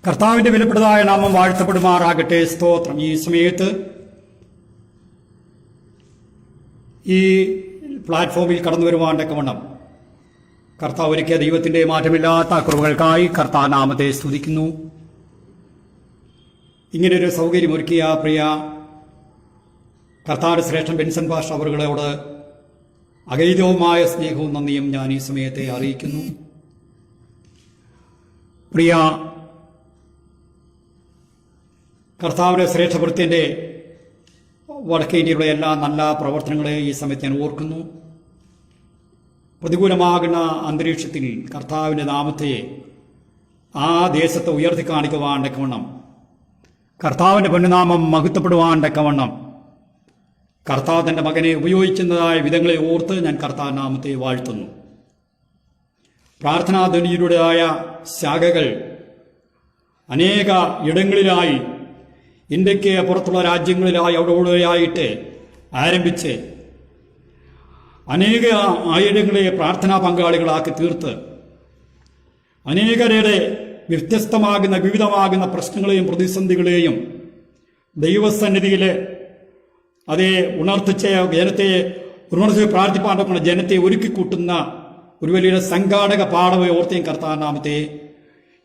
കർത്താവിന്റെ വിലപ്പെട്ടതായ നാമം വാഴ്ത്തപ്പെടുമാറാകട്ടെ. സ്തോത്രം. ഈ സമയത്ത് ഈ പ്ലാറ്റ്ഫോമിൽ കടന്നു വരുവാൻ തക്കവണ്ണം കർത്താവ് ഒരുക്കിയ ദൈവത്തിന്റെ മാറ്റമില്ലാത്ത കുറവുകൾക്കായി കർത്താവ് നാമത്തെ സ്തുതിക്കുന്നു. ഇങ്ങനെയൊരു സൗകര്യം ഒരുക്കിയ പ്രിയ കർത്താവിന്റെ ശ്രേഷ്ഠൻ ബെൻസൺ പാഷ അവരുകളോട് അഗൈതവുമായ സ്നേഹവും നന്ദിയും ഞാൻ ഈ സമയത്തെ അറിയിക്കുന്നു. പ്രിയ കർത്താവിന്റെ ശ്രേഷ്ഠഭൃത്യന്റെ വടക്കേ ഇന്ത്യയിലുള്ള എല്ലാ നല്ല പ്രവർത്തനങ്ങളെയും ഈ സമയത്ത് ഞാൻ ഓർക്കുന്നു. പ്രതികൂലമാകുന്ന അന്തരീക്ഷത്തിൽ കർത്താവിന്റെ നാമത്തെ ആ ദേശത്തെ ഉയർത്തി കാണിക്കുവാൻ തക്കവണ്ണം, കർത്താവിന്റെ പൊന്നുനാമം മഹത്വപ്പെടുവാൻ തക്കവണ്ണം കർത്താവ് തന്റെ മകനെ ഉപയോഗിക്കുന്നതായ വിധങ്ങളെ ഓർത്ത് ഞാൻ കർത്താവ് നാമത്തെ വാഴ്ത്തുന്നു. പ്രാർത്ഥനാധ്വനിയുടേതായ ശാഖകൾ അനേക ഇടങ്ങളിലായി ഇന്ത്യക്ക് പുറത്തുള്ള രാജ്യങ്ങളിലായി അവിടെയായിട്ട് ആരംഭിച്ച് അനേക ആയിരങ്ങളെ പ്രാർത്ഥനാ പങ്കാളികളാക്കി തീർത്ത് അനേകരുടെ വ്യത്യസ്തമാകുന്ന വിവിധമാകുന്ന പ്രശ്നങ്ങളെയും പ്രതിസന്ധികളെയും ദൈവസന്നിധിയിൽ അതേ ഉണർത്തിച്ച ജനത്തെ ഉണർത്തി പ്രാർത്ഥിപ്പാൻ ജനത്തെ ഒരുക്കിക്കൂട്ടുന്ന ഒരു വലിയ സംഘാടക പാഠവെ ഓർത്തേയും കർത്താവ് നാമത്തെ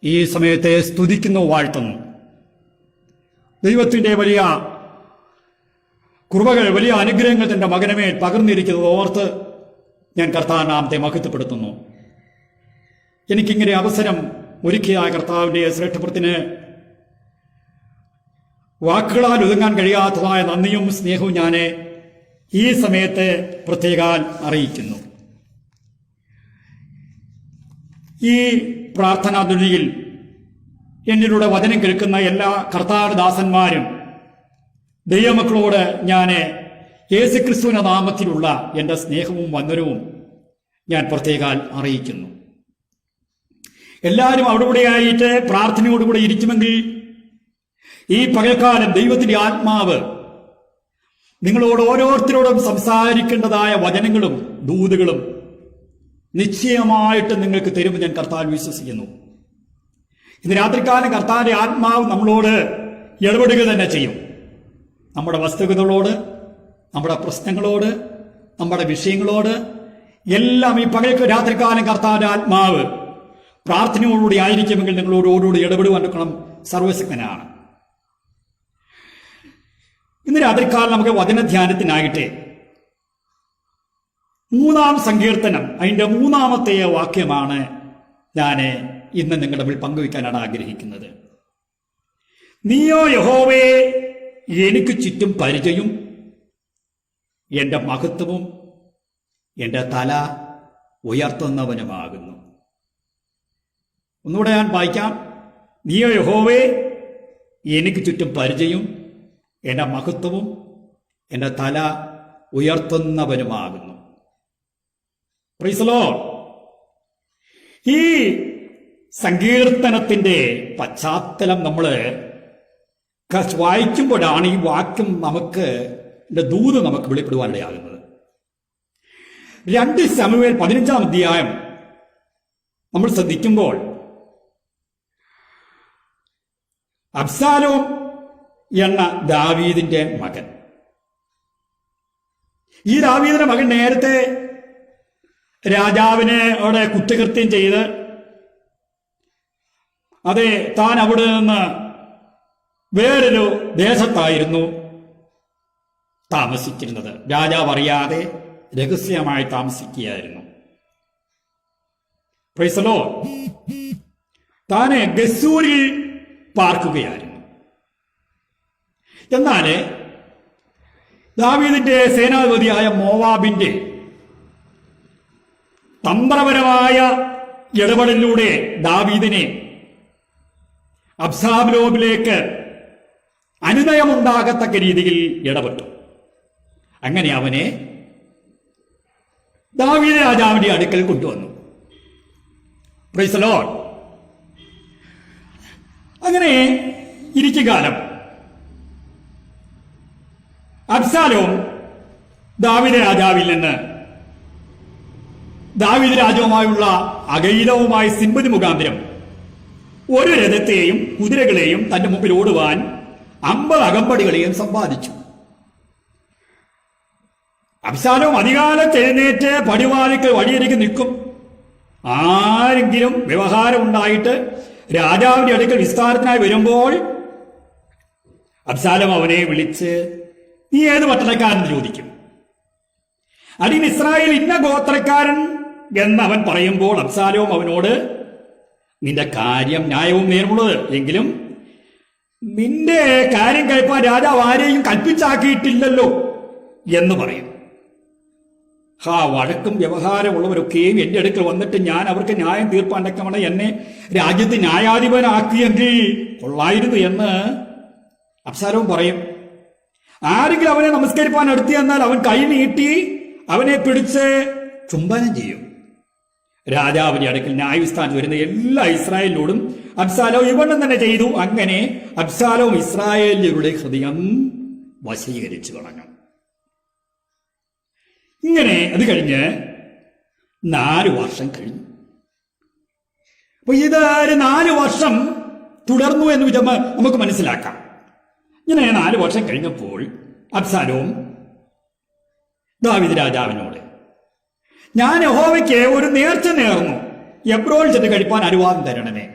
ഈ സമയത്തെ സ്തുതിക്കുന്നു, വാഴ്ത്തുന്നു. ദൈവത്തിന്റെ വലിയ കൃപകൾ, വലിയ അനുഗ്രഹങ്ങൾ തന്റെ മകനമേൽ പകർന്നിരിക്കുന്നത് ഓർത്ത് ഞാൻ കർത്താവ് നാമത്തെ മഹത്വപ്പെടുത്തുന്നു. എനിക്കിങ്ങനെ അവസരം ഒരുക്കിയ കർത്താവിന്റെ ശ്രേഷ്ഠപ്രത്തിന് വാക്കുകളാൽ ഒതുങ്ങാൻ കഴിയാത്തതായ നന്ദിയും സ്നേഹവും ഞാൻ ഈ സമയത്ത് പ്രത്യേകം അറിയിക്കുന്നു. ഈ പ്രാർത്ഥനാധ്വനിയിൽ എന്നിലൂടെ വചനം കേൾക്കുന്ന എല്ലാ കർത്താദാസന്മാരും ദൈവമക്കളോട് ഞാൻ യേശുക്രിസ്തുവിന്റെ നാമത്തിലുള്ള എൻ്റെ സ്നേഹവും വന്ദനവും ഞാൻ പ്രത്യേകം അറിയിക്കുന്നു. എല്ലാവരും അവിടെയായിട്ട് പ്രാർത്ഥനയോടുകൂടെ ഇരിക്കുമെങ്കിൽ ഈ പകൽക്കാലം ദൈവത്തിന്റെ ആത്മാവ് നിങ്ങളോട് ഓരോരുത്തരോടും സംസാരിക്കേണ്ടതായ വചനങ്ങളും ദൂതുകളും നിശ്ചയമായിട്ട് നിങ്ങൾക്ക് തരുമെന്ന് ഞാൻ കർത്താവിൽ വിശ്വസിക്കുന്നു. ഇന്ന് രാത്രികാലം കർത്താവിന്റെ ആത്മാവ് നമ്മളോട് ഇടപെടുക തന്നെ ചെയ്യും. നമ്മുടെ വസ്തുതകളോട്, നമ്മുടെ പ്രശ്നങ്ങളോട്, നമ്മുടെ വിഷയങ്ങളോട് എല്ലാം ഈ പകൽ രാത്രികാലം കർത്താവിന്റെ ആത്മാവ് പ്രാർത്ഥനയോടുകൂടി ആയിരിക്കുമെങ്കിൽ നിങ്ങളോട് ഓരോട് ഇടപെടുവാൻ സർവശക്തനാണ്. ഇന്ന് രാത്രികാലം നമുക്ക് വചനധ്യാനത്തിനായിട്ട് 3-ാം സങ്കീർത്തനം അതിൻ്റെ 3-ാമത്തെ വാക്യമാണ് ഞാൻ ഇന്ന് നിങ്ങളുടെ മുന്നിൽ പങ്കുവയ്ക്കാനാണ് ആഗ്രഹിക്കുന്നത്. നീയോ യഹോവേ എനിക്ക് ചുറ്റും പരിചയം, എൻ്റെ മഹത്വവും എൻ്റെ തല ഉയർത്തുന്നവനുമാകുന്നു. ഒന്നുകൂടെ ഞാൻ വായിക്കാം. നീയോ യഹോവേ എനിക്ക് ചുറ്റും പരിചയം, എൻ്റെ മഹത്വവും എൻ്റെ തല ഉയർത്തുന്നവനുമാകുന്നു. Price the Lord. ഈ സങ്കീർത്തനത്തിന്റെ പശ്ചാത്തലം നമ്മൾ വായിക്കുമ്പോഴാണ് ഈ വാക്യം നമുക്ക് ദൂത് നമുക്ക് വെളിപ്പെടുവാനിടയാകുന്നത്. 2 ശമൂവേൽ 15-ാം അധ്യായം നമ്മൾ ശ്രദ്ധിക്കുമ്പോൾ അബ്സാലോം എന്ന ദാവീദിന്റെ മകൻ, ഈ ദാവീദിന്റെ മകൻ നേരത്തെ രാജാവിനെ അവിടെ കുറ്റകൃത്യം ചെയ്ത് അതെ താൻ അവിടെ നിന്ന് വേറൊരു ദേശത്തായിരുന്നു താമസിച്ചിരുന്നത്. രാജാവ് അറിയാതെ രഹസ്യമായി താമസിക്കുകയായിരുന്നു. Price the Lord. താന് ഗസ്സൂരിൽ പാർക്കുകയായിരുന്നു. എന്നാൽ ദാവീദിന്റെ സേനാധിപതിയായ മോവാബിന്റെ തന്ത്രപരമായ ഇടപെടലിലൂടെ ദാവീദിനെ അബ്സാലോമിലേക്ക് അനുനയമുണ്ടാകത്തക്ക രീതിയിൽ ഇടപെട്ടു. അങ്ങനെ അവനെ ദാവീദ് രാജാവിന്റെ അടുക്കൽ കൊണ്ടുവന്നു. Price the Lord. അങ്ങനെ ഇരിക്കുകാലം അബ്സാലോം ദാവീദ് രാജാവിൽ നിന്ന് ദാവീദ് രാജാവുമായുള്ള അഗൈലവുമായ സിംബതി മുഖാന്തരം ഒരു രഥത്തെയും കുതിരകളെയും തന്റെ മുമ്പിൽ ഓടുവാൻ 50 അകമ്പടികളെയും സമ്പാദിച്ചു. അബ്ശാലോം അധികാലത്ത് എഴുന്നേറ്റ് പടിവാതിക്കൽ വഴിയരികെ നിൽക്കും. ആരെങ്കിലും വ്യവഹാരം ഉണ്ടായിട്ട് രാജാവിന്റെ അടുക്കൽ വിസ്താരത്തിനായി വരുമ്പോൾ അബ്ശാലോം അവനെ വിളിച്ച് നീ ഏത് പട്ടണക്കാരൻ ചോദിക്കും. അതിന് ഇസ്രായേൽ ഇന്ന ഗോത്രക്കാരൻ എന്ന് അവൻ പറയുമ്പോൾ അബ്ശാലോം അവനോട് നിന്റെ കാര്യം ന്യായവും നേർമുള്ളത് എങ്കിലും നിന്റെ കാര്യം കഴിപ്പാൻ രാജാവ് ആരെയും കൽപ്പിച്ചാക്കിയിട്ടില്ലല്ലോ എന്ന് പറയും. വഴക്കും വ്യവഹാരമുള്ളവരൊക്കെയും എന്റെ അടുക്കൽ വന്നിട്ട് ഞാൻ അവർക്ക് ന്യായം തീർപ്പാൻ തക്കവണ്ണം എന്നെ രാജ്യത്ത് ന്യായാധിപനാക്കിയെങ്കിൽ കൊള്ളായിരുന്നു എന്ന് അബ്ശാലോം പറയും. ആരെങ്കിലും അവനെ നമസ്കരിപ്പാൻ അടുത്ത് എന്നാൽ അവൻ കൈ നീട്ടി അവനെ പിടിച്ച് ചുംബനം ചെയ്യും. രാജാവിന്റെ അടുക്കൽ ന്യായവിസ്ഥാനത്ത് വരുന്ന എല്ലാ ഇസ്രായേലിനോടും അബ്ശാലോം ഇവണ്ണം തന്നെ ചെയ്തു. അങ്ങനെ അബ്ശാലോം ഇസ്രായേലിയരുടെ ഹൃദയം വശീകരിച്ചു കളഞ്ഞു. ഇങ്ങനെ അത് കഴിഞ്ഞ് 4 വർഷം കഴിഞ്ഞു. അപ്പൊ ഇത് 4 വർഷം തുടർന്നു എന്ന് നമുക്ക് മനസ്സിലാക്കാം. ഇങ്ങനെ 4 വർഷം കഴിഞ്ഞപ്പോൾ അബ്ശാലോം ദാവീദ് രാജാവിനോട് ഞാൻ യഹോവയ്ക്ക് ഒരു നേർച്ച നേർന്നു, എബ്രോൻ ചെന്ന് കഴിപ്പാൻ അനുവാദം തരണമേ.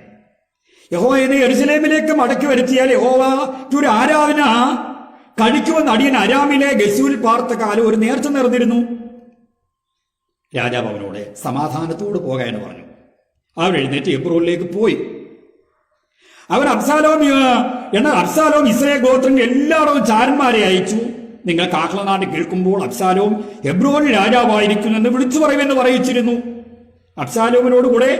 യഹോവയെ യെരൂശലേമിലേക്ക് മടക്കി വരുത്തിയാൽ യഹോവയ്ക്ക് ഒരു ആരാധന കഴിക്കുമെന്ന് അടിയൻ അരാമിലെ ഗസൂരിൽ പാർത്ത കാലം ഒരു നേർച്ച നേർന്നിരുന്നു. രാജാവ് അവനോട് സമാധാനത്തോട് പോകാൻ പറഞ്ഞു. അവൻ എഴുന്നേറ്റ് എബ്രോനിലേക്ക് പോയി. അവൻ അബ്ശാലോം ഇസ്രായേൽ ഗോത്രങ്ങൾ എല്ലായിടവും ചാരന്മാരെ അയച്ചു. നിങ്ങൾ കാഹളനാട് കേൾക്കുമ്പോൾ അബ്ശാലോം ഹെബ്രോനിൽ രാജാവായിരിക്കുമെന്ന് വിളിച്ചു പറയുമെന്ന് പറയിച്ചിരുന്നു. അബ്ശാലോമിനോട് കൂടെ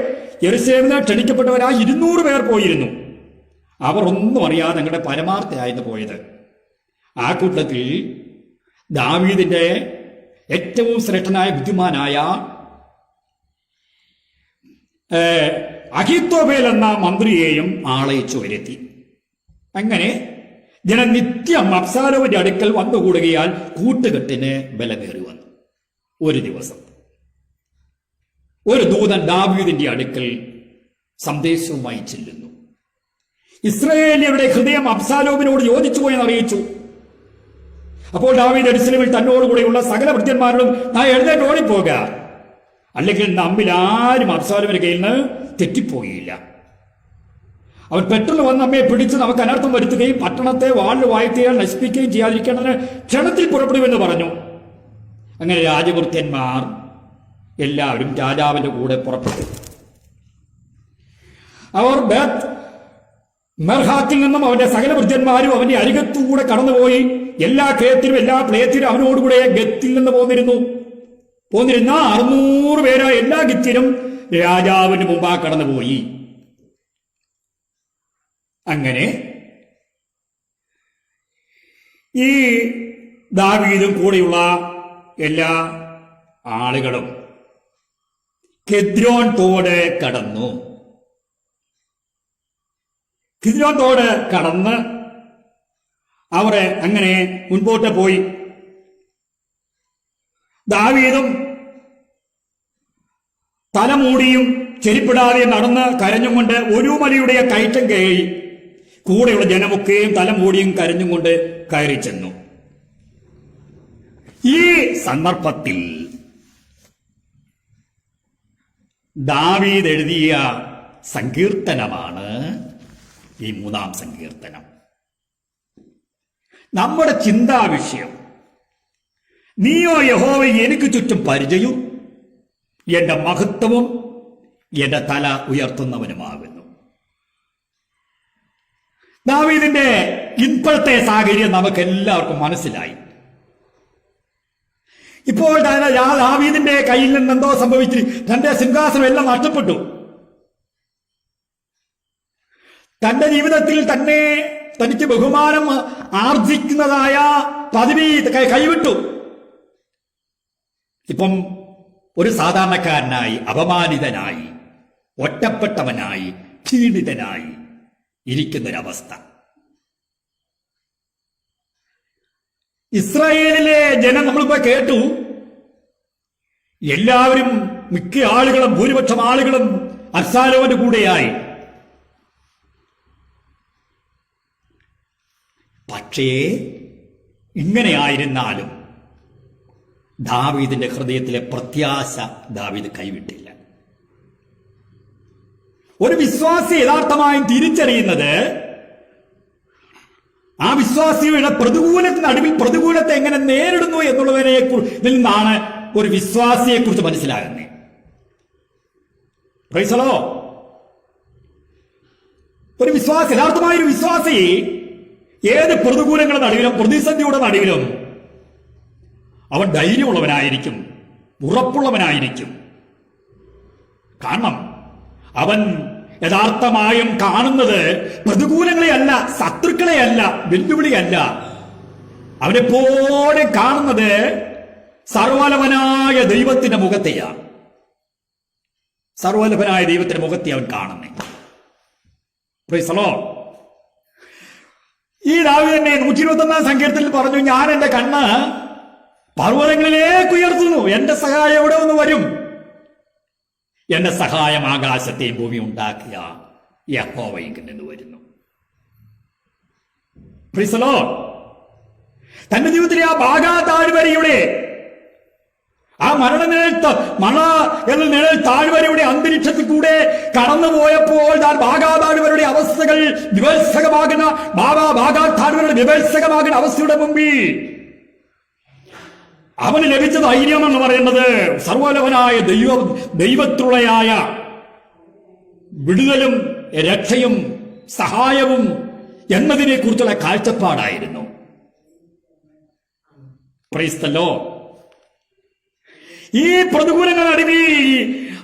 യെരൂശലേമിൽ ക്ഷണിക്കപ്പെട്ടവരായി 200 പേർ പോയിരുന്നു. അവർ ഒന്നും അറിയാതെ ഞങ്ങളുടെ പരമാർത്ഥയായിരുന്നു പോയത്. ആ കൂട്ടത്തിൽ ദാവീദിന്റെ ഏറ്റവും ശ്രേഷ്ഠനായ ബുദ്ധിമാനായ അഹീത്തോഫേൽ എന്ന മന്ത്രിയെയും ആളയച്ചു വരുത്തി. അങ്ങനെ ജനം നിത്യം അബ്ശാലോമിന്റെ അടുക്കൽ വന്നുകൂടുകയാൽ കൂട്ടുകെട്ടിന് ബലമേറി വന്നു. ഒരു ദിവസം ഒരു ദൂതൻ ദാവീദിന്റെ അടുക്കൽ സന്ദേശവുമായി ചെല്ലുന്നു. ഇസ്രായേലിയരുടെ ഹൃദയം അബ്ശാലോമിനോട് യോജിച്ചു പോയെന്ന് അറിയിച്ചു. അപ്പോൾ ദാവീദ് യെരൂശലേമിൽ തന്നോടുകൂടെയുള്ള സകല ഭൃത്യന്മാരോടും നാം എഴുന്നേറ്റ് ഓടിപ്പോക, അല്ലെങ്കിൽ നമ്മിൽ ആരും അബ്ശാലോമിന്റെ കയ്യിൽ നിന്ന് തെറ്റിപ്പോകുകയില്ല. അവൻ പെട്ടെന്ന് വന്ന് നമ്മെ പിടിച്ച് നമുക്ക് അനർത്ഥം വരുത്തുകയും പട്ടണത്തെ വാളിൽ വാഴ്ത്തിയാൽ നശിപ്പിക്കുകയും ചെയ്യാതിരിക്കേണ്ടതിന് ക്ഷണത്തിൽ പുറപ്പെടുമെന്ന് പറഞ്ഞു. അങ്ങനെ രാജഭൃത്യന്മാർ എല്ലാവരും രാജാവിന്റെ കൂടെ പുറപ്പെട്ടു. അവർ ബേത്ത് മെർഹാത്തിൽ നിന്നും അവന്റെ സകല ഭൃത്യന്മാരും അവന്റെ അരികത്തുകൂടെ കടന്നുപോയി. എല്ലാ കേത്തിലും എല്ലാ പ്ലേത്തിലും അവനോടുകൂടെ ഗത്തിൽ നിന്ന് പോന്നിരുന്ന 600 പേരായ എല്ലാ ഗിത്യരും രാജാവിന് മുമ്പാ കടന്നുപോയി. അങ്ങനെ ഈ ദാവീദും കൂടെയുള്ള എല്ലാ ആളുകളും കിദ്രോൻ തോട് കടന്നു. കിദ്രോൻ തോട് കടന്ന് അവർ അങ്ങനെ മുൻപോട്ട് പോയി. ദാവീദും തലമൂടിയും ചെരിപ്പിടാതെ നടന്ന് കരഞ്ഞും കൊണ്ട് ഒരു മലയുടെ കയറ്റം കയറി. കൂടെയുള്ള ജനമൊക്കെയും തലമൂടിയും കരഞ്ഞും കൊണ്ട് കയറി ചെന്നു. ഈ സന്ദർഭത്തിൽ ദാവീദ് എഴുതിയ സങ്കീർത്തനമാണ് ഈ 3-ാം സങ്കീർത്തനം. നമ്മുടെ ചിന്താവിഷയം നീയോ യഹോവ എനിക്ക് ചുറ്റും പരിചയവും എന്റെ മഹത്വവും എന്റെ തല ഉയർത്തുന്നവനുമാകുന്നു. ദാവീദിന്റെ ഇപ്പോഴത്തെ സാഹചര്യം നമുക്ക് എല്ലാവർക്കും മനസ്സിലായി. ഇപ്പോൾ ദാവീദിന്റെ കയ്യിൽ നിന്ന് എന്തോ സംഭവിച്ചു. തന്റെ സിംഹാസനം എല്ലാം നഷ്ടപ്പെട്ടു. തന്റെ ജീവിതത്തിൽ തന്നെ തനിക്ക് ബഹുമാനം ആർജിക്കുന്നതായ പദവി കൈവിട്ടു. ഇപ്പം ഒരു സാധാരണക്കാരനായി, അപമാനിതനായി, ഒറ്റപ്പെട്ടവനായി, ക്ഷീണിതനായി ഇരിക്കുന്നൊരവസ്ഥ. ഇസ്രായേലിലെ ജനം നമ്മളിപ്പോ കേട്ടു, എല്ലാവരും മിക്ക ആളുകളും ഭൂരിപക്ഷം ആളുകളും അബ്ശാലോമിന്റെ കൂടെയായി. പക്ഷേ ഇങ്ങനെയായിരുന്നാലും ദാവീദിന്റെ ഹൃദയത്തിലെ പ്രത്യാശ ദാവീദ് കൈവിട്ടില്ല. ഒരു വിശ്വാസി യഥാർത്ഥമായും തിരിച്ചറിയുന്നത് ആ വിശ്വാസിയുടെ പ്രതികൂലത്തിനടുവിൽ പ്രതികൂലത്തെ എങ്ങനെ നേരിടുന്നു എന്നുള്ളതിനെ നിന്നാണ് ഒരു വിശ്വാസിയെ കുറിച്ച് മനസ്സിലാകുന്നത്. Price the Lord. ഒരു വിശ്വാസി, യഥാർത്ഥമായ ഒരു വിശ്വാസി ഏത് പ്രതികൂലങ്ങളുടെ നടുവിലും പ്രതിസന്ധിയുടെ നടുവിലും അവൻ ധൈര്യമുള്ളവനായിരിക്കും, ഉറപ്പുള്ളവനായിരിക്കും. കാരണം അവൻ യഥാർത്ഥമായും കാണുന്നത് പ്രതികൂലങ്ങളെയല്ല, ശത്രുക്കളെയല്ല, വെല്ലുവിളിയല്ല. അവനെപ്പോഴും കാണുന്നത് സർവ്വലഭനായ ദൈവത്തിന്റെ മുഖത്തെയാണ്. സർവ്വലഭനായ ദൈവത്തിന്റെ മുഖത്തെ അവൻ കാണുന്നത്. Price the Lord. ഈ ദാവീദ് തന്നെ 121 സങ്കീർത്തനത്തിൽ പറഞ്ഞു, ഞാൻ എന്റെ കണ്ണ് പർവ്വതങ്ങളിലേക്ക് ഉയർത്തുന്നു, എന്റെ സഹായം എവിടെ നിന്ന് വരും? എന്റെ സഹായം ആകാശത്തെയും ഭൂമി ഉണ്ടാക്കിയ യഹോവയിൽ നിന്ന് വരുന്നു. Price the Lord. തന്റെ ജീവിതത്തിലെ ആ ബാഗാതാഴ്വരയുടെ ആ മരണ താഴ്വരയുടെ അന്തരീക്ഷത്തിൽ കൂടെ കടന്നുപോയപ്പോൾ താൻ ബാഗാതാഴ്വരയുടെ അവസ്ഥകൾ വിഭത്സകമാകുന്ന ബാഗാതാഴ്വരയുടെ വിഭത്സകമാകുന്ന അവസ്ഥയുടെ മുമ്പിൽ അവന് ലഭിച്ച ധൈര്യം എന്ന് പറയുന്നത് സർവ്വലഭനായ ദൈവത്തിലുള്ളയായ വിടുതലും രക്ഷയും സഹായവും എന്നതിനെ കുറിച്ചുള്ള കാഴ്ചപ്പാടായിരുന്നു. Price the Lord. ഈ പ്രതികൂലങ്ങളുടെ നടുവിൽ,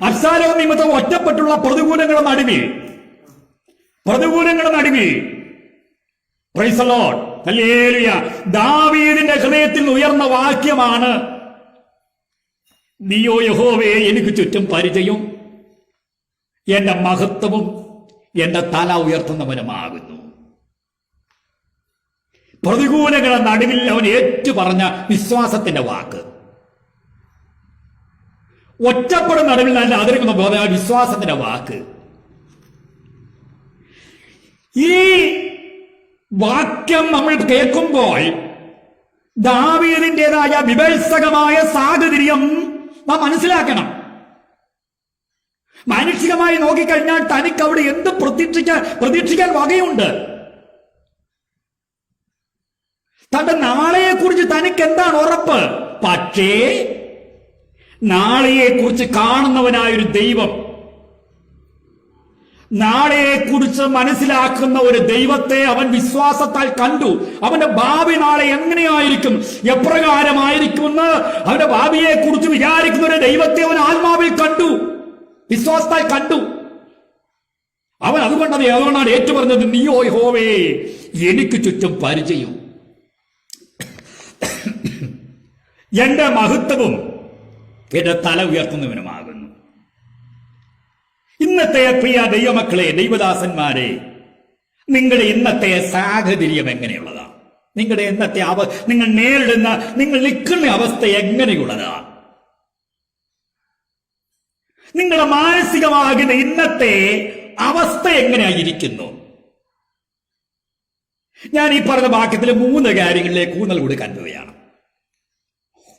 അബ്ശാലോം നിമിത്തം ഒറ്റപ്പെട്ടുള്ള പ്രതികൂലങ്ങളുടെ നടുവിൽ പ്രൈസ് ദി ലോർഡ്, ഹല്ലേലൂയ, ദാവീദിന്റെ ഹൃദയത്തിൽ ഉയർന്ന വാക്യമാണ്, നീയോ യഹോവേ എനിക്ക് ചുറ്റും പരിചയം, എന്റെ മഹത്വവും എന്റെ തല ഉയർത്തുന്നവനുമാകുന്നു. പ്രതികൂലങ്ങളുടെ നടുവിൽ അവൻ ഏറ്റുപറഞ്ഞ വിശ്വാസത്തിന്റെ വാക്ക്. ഒറ്റപ്പെടുന്ന നടുവിൽ നല്ല അതിരിക്കുന്ന പോലെ വിശ്വാസത്തിന്റെ വാക്ക്. ഈ വാക്യം നമ്മൾ കേൾക്കുമ്പോൾ ദാവീദിന്റേതായ വിഭത്സകമായ സാഹചര്യം നാം മനസ്സിലാക്കണം. മാനുഷികമായി നോക്കിക്കഴിഞ്ഞാൽ തനിക്ക് അവിടെ എന്ത് പ്രതീക്ഷിക്കാൻ വകയുണ്ട്? തന്റെ നാളെയെക്കുറിച്ച് തനിക്ക് എന്താണ് ഉറപ്പ്? പക്ഷേ നാളെയെക്കുറിച്ച് കാണുന്നവനായൊരു ദൈവം, നാളെയെക്കുറിച്ച് മനസ്സിലാക്കുന്ന ഒരു ദൈവത്തെ അവൻ വിശ്വാസത്താൽ കണ്ടു. അവന്റെ ഭാവി നാളെ എങ്ങനെയായിരിക്കും, എപ്രകാരമായിരിക്കുമെന്ന് അവന്റെ ഭാവിയെക്കുറിച്ച് വിചാരിക്കുന്ന ഒരു ദൈവത്തെ അവൻ ആത്മാവിൽ കണ്ടു, വിശ്വാസത്താൽ കണ്ടു. അവൻ അതുകൊണ്ടാണ് ഏറ്റുപറഞ്ഞത്, നീയോ യഹോവേ എനിക്ക് ചുറ്റും പരിചയം, എന്റെ മഹത്വവും എന്റെ തല ഉയർത്തുന്നവനുമാകുന്നു. ഇന്നത്തെ പ്രിയ ദൈവമക്കളെ, ദൈവദാസന്മാരെ, നിങ്ങളുടെ ഇന്നത്തെ സാഹചര്യം എങ്ങനെയുള്ളതാണ്? നിങ്ങളുടെ ഇന്നത്തെ നിങ്ങൾ നേരിടുന്ന, നിങ്ങൾ നിൽക്കുന്ന അവസ്ഥ എങ്ങനെയുള്ളതാണ്? നിങ്ങളുടെ മാനസികമാകുന്ന ഇന്നത്തെ അവസ്ഥ എങ്ങനെയായിരിക്കുന്നു? ഞാൻ ഈ പറഞ്ഞ വാക്യത്തിൽ 3 കാര്യങ്ങളിലേക്ക് ഊന്നൽ കൊടുക്കാൻ പോവുകയാണ്.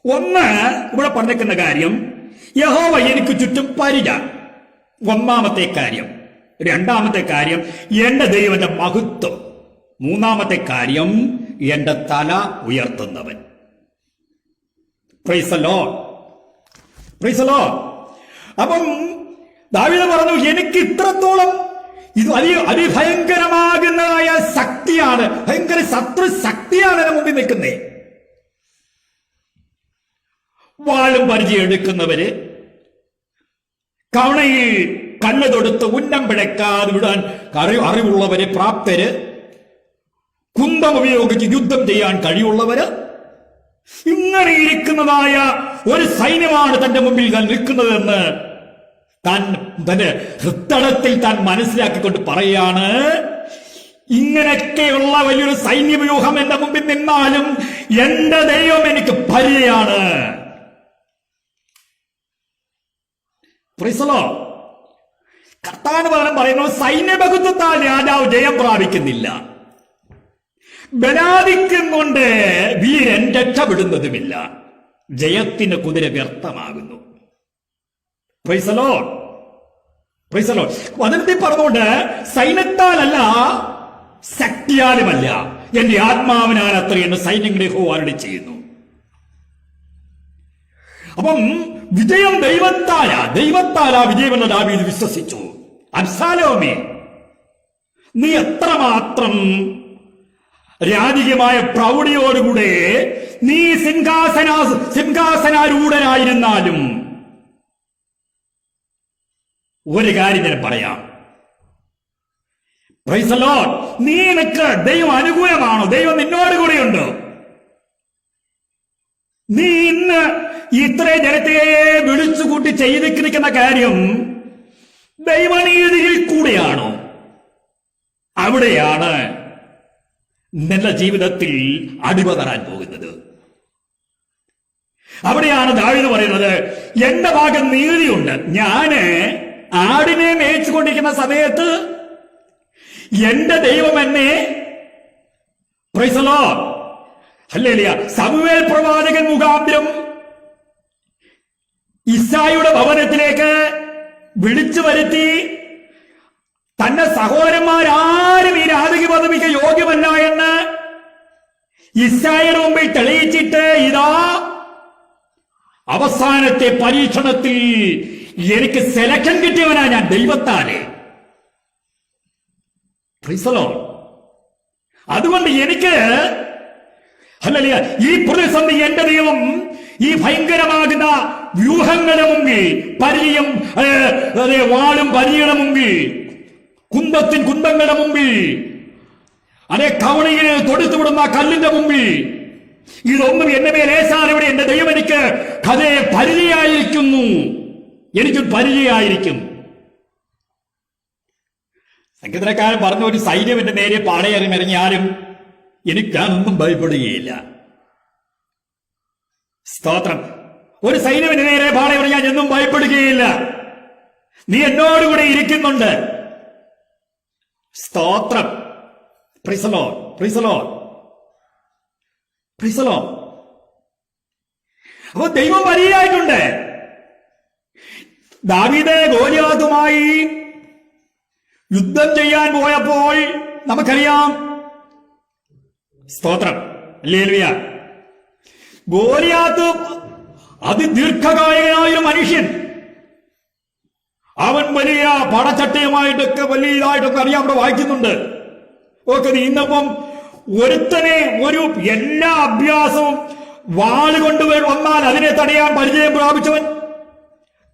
ഒന്ന്, ഇവിടെ പറഞ്ഞിരിക്കുന്ന കാര്യം, യഹോവ എനിക്ക് ചുറ്റും പരിചയം, ഒന്നാമത്തെ കാര്യം. രണ്ടാമത്തെ കാര്യം, എന്റെ ദൈവന്റെ മഹത്വം. മൂന്നാമത്തെ കാര്യം, എന്റെ തല ഉയർത്തുന്നവൻ. Praise the lord, praise the lord. അപ്പം ദാവീദ് പറഞ്ഞു, എനിക്ക് ഇത്രത്തോളം ഇത് അതിഭയങ്കരമാകുന്നതായ ശക്തിയാണ്, ഭയങ്കര ശത്രു ശക്തിയാണ് എന്റെ മുമ്പിൽ നിൽക്കുന്നത്. വാളും പരിചയം എടുക്കുന്നവര്, കവണയിൽ കല്ല് തൊടുത്ത് ഉന്നം പിഴക്കാതെ വിടാൻ അറിവുള്ളവര്, പ്രാപ്തര്, കുന്തം ഉപയോഗിച്ച് യുദ്ധം ചെയ്യാൻ കഴിവുള്ളവര്, ഇങ്ങനെ ഇരിക്കുന്നതായ ഒരു സൈന്യമാണ് തന്റെ മുമ്പിൽ താൻ നിൽക്കുന്നതെന്ന് തന്റെ ഹൃദയത്തിൽ താൻ മനസ്സിലാക്കിക്കൊണ്ട് പറയാണ്. ഇങ്ങനെയൊക്കെയുള്ള വലിയൊരു സൈന്യവ്യൂഹം എന്റെ മുമ്പിൽ നിന്നാലും എന്റെ ദൈവം എനിക്ക് പരിചയാണ്. കർത്താവിന് പകരം പറയുന്നു, സൈന്യബഹുത്വത്താൽ രാജാവ് ജയം പ്രാപിക്കുന്നില്ല, ബലാധിക്യം കൊണ്ട് വീരൻ രക്ഷപ്പെടുന്നതുമില്ല. ജയത്തിന് കുതിര വ്യർത്ഥമാകുന്നു. Praise the lord. Praise the lord. വചനത്തിൽ പറഞ്ഞുകൊണ്ട് സൈന്യത്താലല്ല ശക്തിയാലുമല്ല എന്റെ ആത്മാവിനാൽ അത്രയെന്ന് സൈന്യങ്ങളെ യഹോവ ചെയ്യുന്നു. അപ്പം വിജയം ദൈവത്താലാ വിജയമെന്ന് ദാവീദ് വിശ്വസിച്ചു. അബ്ശാലോമേ, നീ എത്രമാത്രം രാജകീയമായ പ്രൗഢിയോടുകൂടെ നീ സിംഹാസനാരൂഢനായിരുന്നാലും ഒരു കാര്യം ഞാൻ പറയാം. Price the Lord. നിനക്ക് ദൈവം അനുകൂലമാണോ? ദൈവം നിന്നോട് കൂടെയുണ്ടോ? നീ ഇന്ന് ഇത്രയും ജനത്തെ വിളിച്ചുകൂട്ടി ചെയ്തിരിക്കുന്ന കാര്യം ദൈവനീതിയിൽ കൂടെയാണോ? അവിടെയാണ് നല്ല ജീവിതത്തിൽ അടിപതറാൻ പോകുന്നത്. അവിടെയാണ് ദാവീദ് പറയുന്നത്, എന്റെ ഭാഗം നീതിയുണ്ട്. ഞാന് ആടിനെ മേയിച്ചുകൊണ്ടിരിക്കുന്ന സമയത്ത് എന്റെ ദൈവം എന്നെ, പ്രൈസ് ദി ലോർഡ്, ഹല്ലേലൂയ, ശമൂവേൽ പ്രവാചകൻ മുഖാന്തരം യിസ്സായിയുടെ ഭവനത്തിലേക്ക് വിളിച്ചു വരുത്തി തന്റെ സഹോദരന്മാരാരും ഈ രാജകീയ പദവിക്ക് യോഗ്യമല്ല എന്ന് യിസ്സായിയുടെ മുമ്പിൽ തെളിയിച്ചിട്ട് ഇതാ അവസാനത്തെ പരീക്ഷണത്തിൽ എനിക്ക് സെലക്ഷൻ കിട്ടിയവനാ ഞാൻ ദൈവത്താലെ. Price the Lord. അതുകൊണ്ട് എനിക്ക് ഹല്ലേലൂയ, ഈ പ്രതിസന്ധി എന്റെ ദൈവം ഈ ഭയങ്കരമാകുന്ന വ്യൂഹങ്ങളുടെ മുമ്പിൽ, പരിചയം വാളും പരിചയുടെ മുമ്പിൽ, കുന്തങ്ങളുടെ മുമ്പിൽ, കവണയിന് തൊടുത്തുവിടുന്ന കല്ലിന്റെ മുമ്പിൽ, ഇതൊന്നും എന്റെ മേലേശാനവിടെ എന്റെ ദൈവം എനിക്ക് കഥയെ പരിചയായിരിക്കുന്നു, എനിക്കൊരു പരിചയായിരിക്കും. സംഗീതക്കാരൻ പറഞ്ഞ, ഒരു സൈന്യം എന്റെ നേരെ പാളയറിഞ്ഞാലും ഞാനൊന്നും ഭയപ്പെടുകയില്ല. സ്തോത്രം. ഒരു സൈന്യം എന്റെ നേരെ പാളയറിഞ്ഞാൽ ഞാൻ എന്നും ഭയപ്പെടുകയില്ല. നീ എന്നോടുകൂടെ ഇരിക്കുന്നുണ്ട്. സ്തോത്രം. Price the lord. Praise the lord. Praise the Lord. അപ്പൊ ദൈവം പരിചയമായിട്ടുണ്ട്. ദാവീദ് ഗോലിയാത്തുമായി യുദ്ധം ചെയ്യാൻ പോയപ്പോൾ നമുക്കറിയാം, സ്തോത്രം, ഹല്ലേലൂയ, ഗോലിയാത്ത് അതിദീർഘകായനായൊരു മനുഷ്യൻ. അവൻ വലിയ പടച്ചട്ടയുമായിട്ടൊക്കെ വലിയതായിട്ടൊക്കെ അറിയാം, അവിടെ വായിക്കുന്നുണ്ട്. ഓക്കെ, ഇന്നിപ്പം ഒരുത്തനെ ഒരു എല്ലാ അഭ്യാസവും വാള് കൊണ്ടുവന്നാൽ അതിനെ തടയാൻ പരിചയം പ്രാപിച്ചവൻ,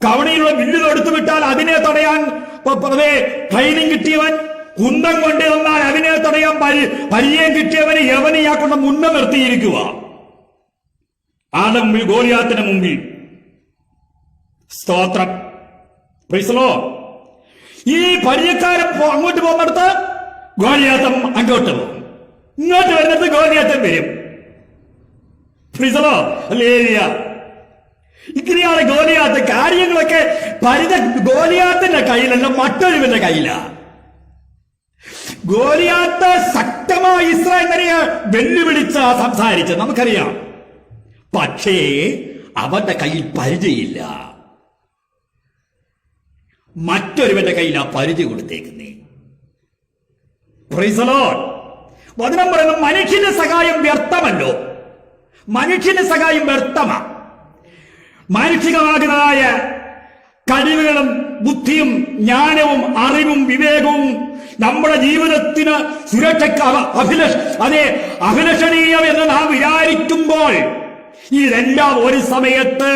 കവണയിലുള്ള വില്ലുകൾ എടുത്തു വിട്ടാൽ അതിനെ തടയാൻ ട്രെയിനിങ് കിട്ടിയവൻ, കുന്തം കൊണ്ടു വന്നാൽ അതിനെ തടയാൻ പരിചയം കിട്ടിയവന് യവനെ കൊണ്ട് മുന്നേ നിർത്തിയിരിക്കുക. ആരുടെ മുമ്പിൽ? ഗോലിയാത്തിന് മുമ്പിൽ. സ്തോത്രം. Price the Lord. ഈ പരിചയക്കാരൻ അങ്ങോട്ട് പോകുന്നിടത്ത് ഗോലിയാത്തം അങ്ങോട്ട് പോകും, ഇങ്ങോട്ട് വരുന്നിടത്ത് ഗോലിയാത്തം വരും. Price the lord. ഹല്ലേലൂയ. ഇങ്ങനെയാണ് ഗോലിയാത്ത്. കാര്യങ്ങളൊക്കെ ഗോലിയാത്തിന്റെ കയ്യിലല്ല, മറ്റൊരുവന്റെ കയ്യിലാ. ഗോലിയാത്ത് ശക്തമായി ഇസ്രായേലിനെ വെല്ലുവിളിച്ച സംസാരിച്ച് നമുക്കറിയാം. പക്ഷേ അവന്റെ കയ്യിൽ പരിചയമില്ല. മറ്റൊരുവന്റെ കയ്യിൽ ആ പരിചയം കൊടുത്തേക്കുന്നേ. Price the lord. വചനം പറയുന്നു, മനുഷ്യന്റെ സഹായം വ്യർത്ഥമല്ലോ. മനുഷ്യന്റെ സഹായം വ്യർത്ഥമാ. മാനുഷികമാകുന്നതായ കഴിവുകളും ബുദ്ധിയും ജ്ഞാനവും അറിവും വിവേകവും നമ്മുടെ ജീവിതത്തിന് സുരക്ഷയ്ക്ക് അഭിലഷണീയം എന്ന് നാം വിചാരിക്കുമ്പോൾ ഇതെല്ലാം ഒരു സമയത്ത്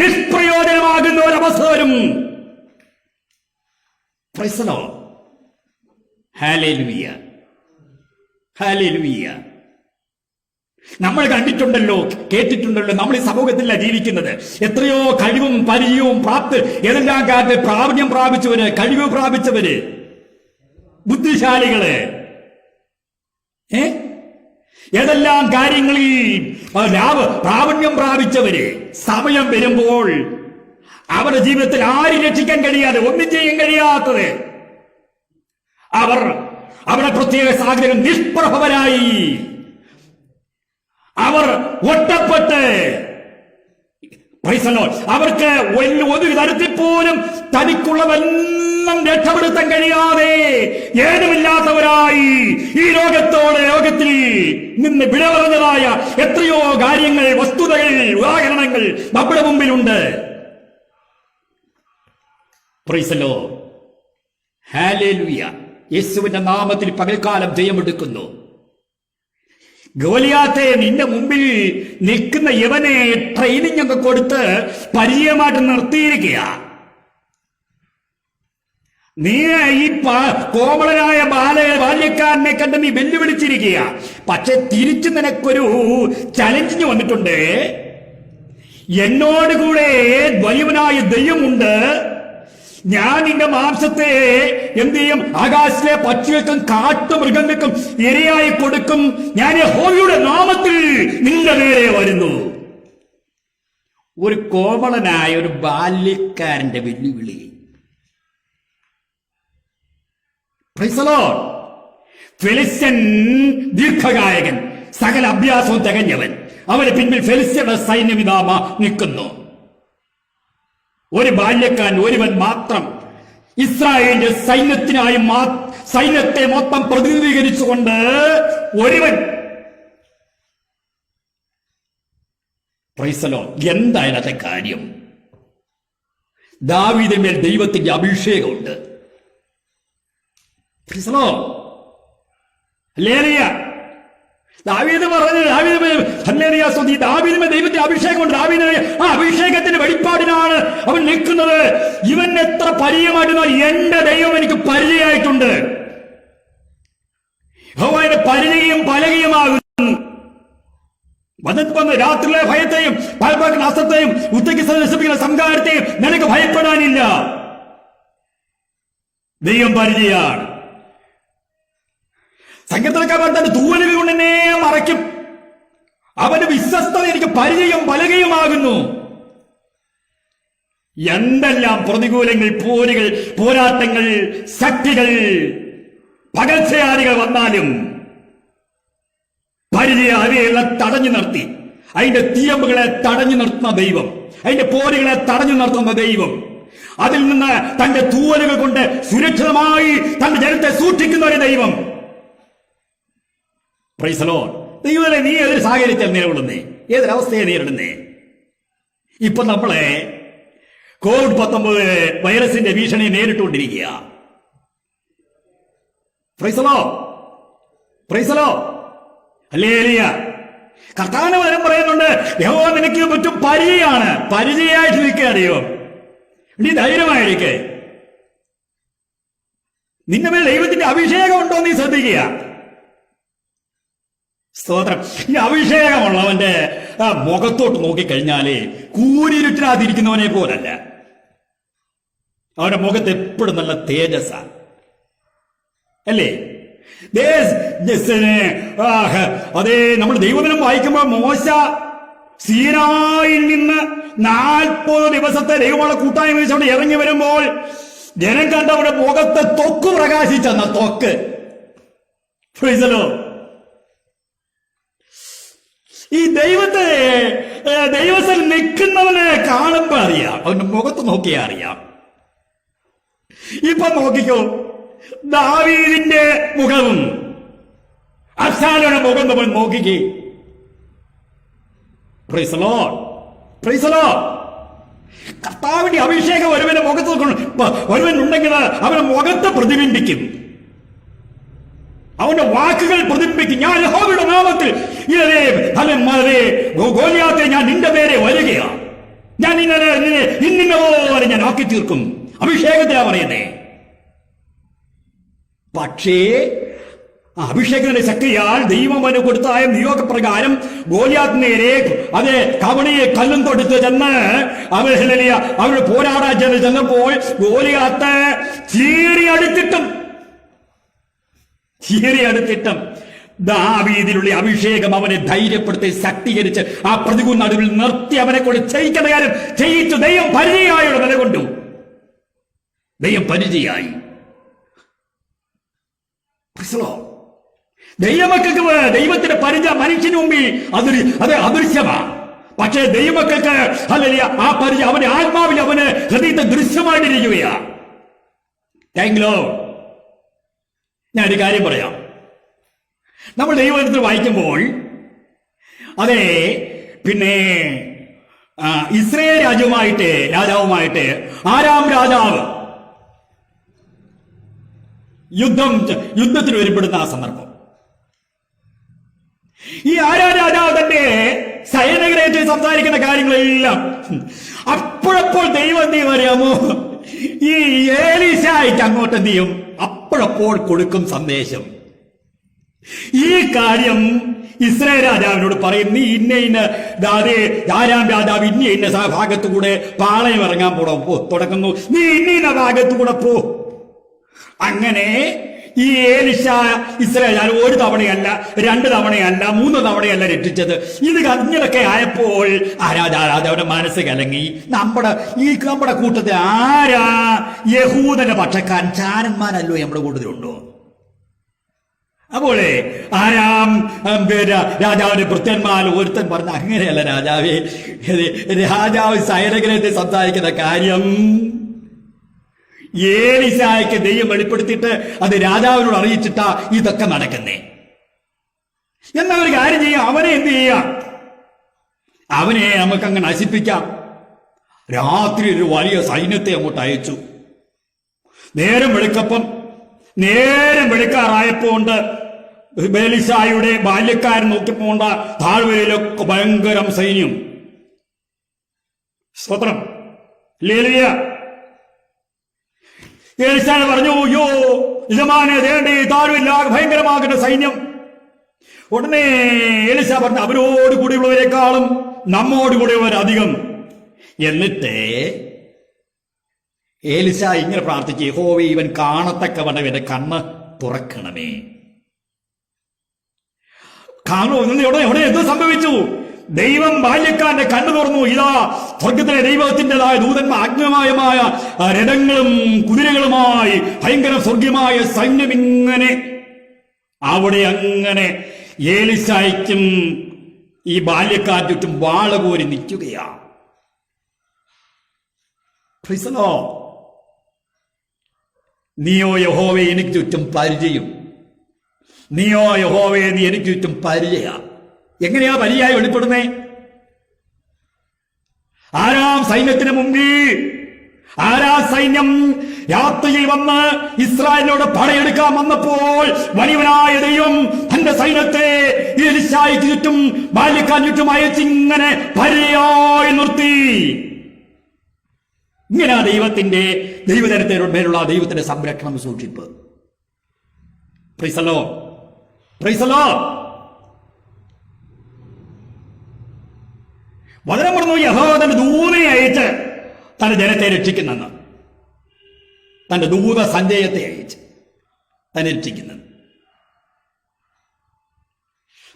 നിഷ്പ്രയോജനമാകുന്ന ഒരവസ്ഥ വരും. Price the lord. Hallelujah. Hallelujah. നമ്മൾ കണ്ടിട്ടുണ്ടല്ലോ, കേട്ടിട്ടുണ്ടല്ലോ. നമ്മൾ ഈ സമൂഹത്തിലല്ല ജീവിക്കുന്നത്. എത്രയോ കഴിവും പരിചയവും ഏതെല്ലാം കാര്യത്തിൽ പ്രാവീണ്യം പ്രാപിച്ചവര്, കഴിവ് പ്രാപിച്ചവര്, ബുദ്ധിശാലികള്, ഏതെല്ലാം കാര്യങ്ങളിൽ പ്രാവീണ്യം പ്രാപിച്ചവര്, സമയം വരുമ്പോൾ അവരുടെ ജീവിതത്തിൽ ആരും രക്ഷിക്കാൻ കഴിയാതെ, ഒന്നും ചെയ്യാൻ കഴിയാത്തത്, അവർ അവരുടെ പ്രത്യേക സാഹചര്യം നിഷ്പ്രഭവരായി. അവർ ഒറ്റപ്പെട്ട് അവർക്ക് ഒരു തരത്തിൽ പോലും തനിക്കുള്ളതെല്ലാം രക്ഷപ്പെടുത്താൻ കഴിയാതെ ഏതുമില്ലാത്തവരായി ഈ ലോകത്തിൽ നിന്ന് വിട പറഞ്ഞതായ എത്രയോ കാര്യങ്ങൾ, വസ്തുതകൾ, ഉദാഹരണങ്ങൾ നമ്മുടെ മുമ്പിലുണ്ട്. Price the lord. ഹല്ലേലൂയ. യേശുവിന്റെ നാമത്തിൽ പകൽക്കാലം ജയമെടുക്കുന്നു. ഗോലിയാത്തെ നിന്റെ മുമ്പിൽ നിൽക്കുന്ന യവനെ ട്രെയിനിങ് ഒക്കെ കൊടുത്ത് പരിചയമായിട്ട് നിർത്തിയിരിക്കുക. നീ ഈ കോമളനായ ബാല്യക്കാരനെ കണ്ട് നീ വെല്ലുവിളിച്ചിരിക്കുക. പക്ഷെ തിരിച്ചു നിനക്കൊരു ചലഞ്ചിങ് വന്നിട്ടുണ്ട്. എന്നോടുകൂടെ വലിയവനായ ദൈവമുണ്ട്. ഞാൻ നിന്റെ മാംസത്തെ എന്ത് ചെയ്യും? ആകാശത്തിലെ പക്ഷികൾക്കും കാട്ടുമൃഗങ്ങൾക്കും ഇരയായി കൊടുക്കും. ഞാൻ യഹോവയുടെ നാമത്തിൽ നിന്റെ നേരെ വരുന്നു. ഒരു കോമളനായ ഒരു ബാല്യക്കാരന്റെ വെല്ലുവിളി. Praise the lord. ഫെലിസ്ത്യൻ ദീർഘകായകൻ, സകല അഭ്യാസവും തികഞ്ഞവൻ. അവന് പിന്നിൽ ഫെലിസ്ത്യയുടെ സൈന്യം ഇതാ നിൽക്കുന്നു. ഒരു ബാല്യക്കാരൻ ഒരുവൻ മാത്രം ഇസ്രായേലിന്റെ സൈന്യത്തെ മൊത്തം പ്രതിനിധീകരിച്ചുകൊണ്ട് ഒരുവൻ. Price the Lord. എന്തായാലത്തെ കാര്യം? ദാവീദിന്മേൽ ദൈവത്തിന്റെ അഭിഷേകമുണ്ട്. Praise the lord. ഹല്ലേലൂയ. ദാവീദ് പറഞ്ഞു, ദാവീദിന് ദൈവത്തിന്റെ അഭിഷേകമുണ്ട്. ദാവീദിന് ആ അഭിഷേകത്തിന്റെ വെളിപ്പാടിനാണ് അവൻ നിൽക്കുന്നത്. ഇവൻ എത്ര പരിചയമായിട്ടുണ്ടോ? എന്റെ ദൈവം എനിക്ക് പരിചയമായിട്ടുണ്ട്. യഹോവയുടെ പരിചയം പലകയുമാകുന്നു. വന്ന് രാത്രിയിലെ ഭയത്തെയും പൽപ്പാക്കുന്ന അസ്ത്രത്തെയും ഉച്ചയ്ക്ക് നശിപ്പിക്കുന്ന സംഹാരത്തെയും നിനക്ക് ഭയപ്പെടാനില്ല. ദൈവം പരിചയമാണ്. സങ്കീർത്തനക്കാരൻ തന്റെ തൂവലുകൾ കൊണ്ട് എന്നെ മറയ്ക്കും. അവന്റെ വിശ്വസ്തത എനിക്ക് പരിചയം പലകയുമാകുന്നു. എന്തെല്ലാം പ്രതികൂലങ്ങൾ, പോരുകൾ, പോരാട്ടങ്ങൾ, ശക്തികൾ, പകർച്ചയാദികൾ വന്നാലും പരിചയ അവയെല്ലാം തടഞ്ഞു നിർത്തി അതിന്റെ തീയമ്പുകളെ തടഞ്ഞു നിർത്തുന്ന ദൈവം, അതിന്റെ പോരുകളെ തടഞ്ഞു നിർത്തുന്ന ദൈവം, അതിൽ നിന്ന് തന്റെ തൂവലുകൾ കൊണ്ട് സുരക്ഷിതമായി തന്റെ ജനത്തെ സൂക്ഷിക്കുന്ന ഒരു ദൈവം. Praise the Lord. ദൈവമേ, നീ ഏതൊരു സാഹചര്യത്തിൽ നേരിടുന്നേ? ഏതൊരവസ്ഥയെ നേരിടുന്നേ? ഇപ്പൊ നമ്മളെ COVID-19 വൈറസിന്റെ ഭീഷണി നേരിട്ടുകൊണ്ടിരിക്കുക. Praise the lord. Praise the lord. Hallelujah. കർത്താവിന്റെ വചനം പറയുന്നുണ്ട്, യഹോവ നിനക്ക് മറ്റും പരിചയമാണ്. പരിചയമായിട്ട് നിൽക്കുക ദൈവം. നീ ധൈര്യമായിരിക്കെ. നിന്റെ മേൽ ദൈവത്തിന്റെ അഭിഷേകം ഉണ്ടോ നീ ശ്രദ്ധിക്കുക. സ്തോത്രം. ഈ അഭിഷേകമുള്ളവന്റെ മുഖത്തോട്ട് നോക്കിക്കഴിഞ്ഞാല് കൂരിരുട്ടിനകത്തിരിക്കുന്നവനെ പോലല്ല. അവന്റെ മുഖത്ത് എപ്പോഴും നല്ല തേജസ്സാണ്, അല്ലേ? അതേ, നമ്മൾ ദൈവദിനം വായിക്കുമ്പോൾ മോശ സീനായിൽ നിന്ന് 40 ദിവസത്തെ ദൈവമുള്ള കൂട്ടായ്മ വെച്ചുകൊണ്ട് ഇറങ്ങി വരുമ്പോൾ ജനം കണ്ടവരുടെ മുഖത്ത് ത്വക്ക് പ്രകാശിച്ചെന്ന ത്വക്ക്. Price the Lord. ഈ ദൈവത്തിൽ നിൽക്കുന്നവനെ കാണുമ്പോ അറിയാം, അവന്റെ മുഖത്ത് നോക്കിയാ അറിയാം. ഇപ്പൊ നോക്കിക്കോ, ദാവീദിന്റെ മുഖവും അബ്ശാലോമിന്റെ മുഖം നമ്മൾ നോക്കിക്കേ. Price the lord. Praise the Lord. കർത്താവിന്റെ അഭിഷേകം ഒരുവന്റെ മുഖത്ത് ഒരുവൻ ഉണ്ടെങ്കിൽ അവന്റെ മുഖത്ത് പ്രതിബിംബിക്കും, അവന്റെ വാക്കുകൾ പ്രതിബിംബിക്കും. ഞാൻ യഹോവയുടെ നാമത്തിൽ ഗോലിയാത്തെ ഞാൻ നിന്റെ പേരെ വരികയാ, ഞാൻ ഇന്നിന്ന പോലെ ഞാൻ ആക്കി തീർക്കും. അഭിഷേകത്തിലാ പറയുന്നേ. പക്ഷേ അഭിഷേകത്തിന്റെ ശക്തിയാൽ ദൈവം അവന് കൊടുത്തായ നിയോഗപ്രകാരം ഗോലിയാത്ത് നേരെ അതേ കവണിയെ കല്ലും തൊടുത്ത് ചെന്ന് അവരുടെ പോരാടാൻ ചെന്നപ്പോൾ ഗോലിയാത്ത് ചീറിയടുത്തിട്ടും ദാവീദിലുള്ള അഭിഷേകം അവനെ ധൈര്യപ്പെടുത്തി ശക്തീകരിച്ച് ആ പ്രതികൂല നടുവിൽ നിർത്തി അവനെ കൊണ്ട് ചെയ്യിക്കുന്ന കാര്യം ചെയ്യിച്ചു. ദൈവം പരിചയമായുടെ നിലകൊണ്ടു. ദൈവം പരിചയമായി. ദൈവമക്കൾക്ക് ദൈവത്തിന്റെ പരിചയം മനുഷ്യന് മുമ്പിൽ അത് അദൃശ്യമാണ്. പക്ഷേ ദൈവമക്കൾക്ക് അല്ലെങ്കിൽ ആ പരിചയം അവന്റെ ആത്മാവിൽ അവന് ഹൃദയത്തെ ദൃശ്യമായിട്ടിരിക്കുകയാണ്. താങ്ക്ലോ. ഞാനൊരു കാര്യം പറയാം. നമ്മൾ ദൈവത്തിൽ വായിക്കുമ്പോൾ അതെ, പിന്നെ ഇസ്രയേൽ രാജാവുമായിട്ട് ആരാം രാജാവ് യുദ്ധത്തിന് ഒരുപ്പെടുന്ന ആ സന്ദർഭം, ഈ ആരാം രാജാവ് തന്റെ സൈനികരെ സംസാരിക്കുന്ന കാര്യങ്ങളെല്ലാം അപ്പോഴപ്പോൾ ദൈവം എന്ത് ചെയ്യും അറിയാമോ? ഈ ഏലീശായ്ക്ക് അങ്ങോട്ട് എന്ത് ചെയ്യും? അപ്പോഴപ്പോൾ കൊടുക്കും സന്ദേശം. ഈ കാര്യം ഇസ്രായേൽ രാജാവിനോട് പറയും, നീ ഇന്ന ആരാം രാജാവ് ഇന്ന ഭാഗത്തുകൂടെ പാളയം ഇറങ്ങാൻ തുടങ്ങുന്നു, നീ ഇന്ന ഭാഗത്തുകൂടെ പോ. അങ്ങനെ ഈ ഏലീശ ഇസ്രായേൽ ഒരു തവണയല്ല, 2 തവണയല്ല, 3 തവണയല്ല രക്ഷിച്ചത്. ഇത് ഇങ്ങനൊക്കെ ആയപ്പോൾ രാജാവിന്റെ മനസ്സ് കലങ്ങി. നമ്മുടെ കൂട്ടത്തിൽ ആരാ യഹൂദന്റെ പക്ഷക്കാരൻ? ചാരന്മാരല്ലോ നമ്മുടെ കൂട്ടത്തിലുണ്ടോ? അപ്പോളേ ആരാം രാജാവിന്റെ ഭൃത്യന്മാർ ഒരുത്തൻ പറഞ്ഞ, അങ്ങനെയല്ല രാജാവേ, രാജാവ് സൈനികരെ സംസാരിക്കുന്ന കാര്യം ഏലീശായ്ക്ക് ദൈവം വെളിപ്പെടുത്തിയിട്ട് അത് രാജാവിനോട് അറിയിച്ചിട്ടാ ഇതൊക്കെ നടക്കുന്നേ. എന്നാ ഒരു കാര്യം ചെയ്യാം, അവനെ എന്ത് ചെയ്യാം? അവനെ നമുക്കങ്ങ് നശിപ്പിക്കാം. രാത്രി ഒരു വലിയ സൈന്യത്തെ അങ്ങോട്ട് അയച്ചു. നേരം വെളുക്കാറായപ്പോണ്ട് ഏലീശായുടെ ബാല്യക്കാരൻ നോക്കിപ്പോണ്ട താഴ്വരയിലൊക്കെ ഭയങ്കരം സൈന്യം. സ്തോത്രം, ഹല്ലേലൂയ. ഏലീശാ പറഞ്ഞു, അയ്യോ യജമാനെ, ദേണ്ടേ താഴ്വരയില്ല ഭയങ്കരമാകുന്ന സൈന്യം. ഉടനെ ഏലീശാ പറഞ്ഞു, അവരോട് കൂടിയുള്ളവരെക്കാളും നമ്മോട് കൂടിയുള്ളവരധികം. എന്നിട്ട് ഏലീശാ ഇങ്ങനെ പ്രാർത്ഥിച്ചു, യഹോവേ, ഇവൻ കാണത്തക്കവണ്ണം ഇവന്റെ കണ്ണ് തുറക്കണമേ. ഉടനെ എന്ത് സംഭവിച്ചു? ദൈവം ബാല്യക്കാരന്റെ കണ്ണു തുറന്നു. ഇതാ സ്വർഗത്തിലെ ദൈവത്തിൻ്റെതായ ദൂതന്മാർ അഗ്നിമയമായ രഥങ്ങളും കുതിരകളുമായി ഭയങ്കര സ്വർഗീയമായ സൈന്യം ഇങ്ങനെ അവിടെ അങ്ങനെ ഏലീശായ്ക്കും ഈ ബാല്യക്കാരൻ ചുറ്റും വാള കോരി നിൽക്കുകയാണ്. നീയോ യഹോവേ എനിക്ക് ചുറ്റും പരിചയം, നീയോ യഹോവേ നീ എനിക്ക് ചുറ്റും പരിചയ. എങ്ങനെയാ പരിചയായി വെളിപ്പെടുന്നേ? ആരാം സൈന്യത്തിന് മുമ്പിൽ സൈന്യം രാത്രിയിൽ വന്ന് ഇസ്രായേലിനോട് പടയെടുക്കാൻ വന്നപ്പോൾ വലിയവനായ ദൈവം തന്റെ സൈന്യത്തെ ഏലീശായ്ക്ക് ചുറ്റും ബാല്യക്കാരൻ ചുറ്റും അയച്ചിങ്ങനെ പരിചയായി നിർത്തി. ഇങ്ങനെ ദൈവജനത്തിന്റെ മേലുള്ള ദൈവത്തിന്റെ സംരക്ഷണം, സൂക്ഷിപ്പ്. Praise the lord, praise the lord. വചനം പറഞ്ഞു, യഹോവ തന്റെ ദൂതനെ അയച്ച് തന്റെ ജനത്തെ രക്ഷിക്കുന്നെന്ന്. തന്റെ ദൂത സഞ്ചയത്തെ അയച്ച് തന്നെ രക്ഷിക്കുന്നത്.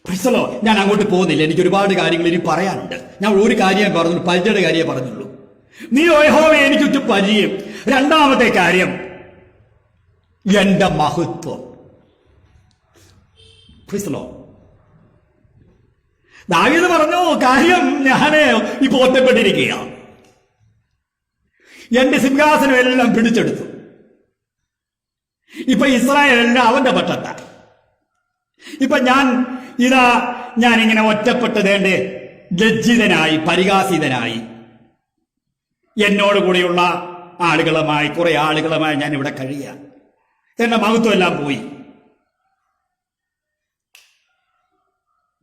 Price the Lord. ഞാൻ അങ്ങോട്ട് പോകുന്നില്ല, എനിക്ക് ഒരുപാട് കാര്യങ്ങൾ ഇനി പറയാനുണ്ട്. ഞാൻ ഒരു കാര്യം പറഞ്ഞുള്ളൂ, പരിചയയുടെ കാര്യമേ പറഞ്ഞുള്ളൂ. നീ യഹോവേ എനിക്ക് ചുറ്റും പരിചയം. രണ്ടാമത്തെ കാര്യം, എന്റെ മഹത്വം. Price the Lord. ദാവീദ് പറഞ്ഞു, കാര്യം ഞാന് ഇപ്പൊ ഒറ്റപ്പെട്ടിരിക്കുകയാണ്, എന്റെ സിംഹാസനം എല്ലാം പിടിച്ചെടുത്തു. ഇപ്പൊ ഇസ്രായേൽ എല്ലാം അവന്റെ പട്ടത്ത. ഇപ്പൊ ഞാനിങ്ങനെ ഒറ്റപ്പെട്ടതേണ്ടേ ലജ്ജിതനായി, പരിഹാസിതനായി, എന്നോട് കൂടെയുള്ള കുറെ ആളുകളുമായി ഞാൻ ഇവിടെ കഴിയാൻ, എന്റെ മഹത്വം എല്ലാം പോയി.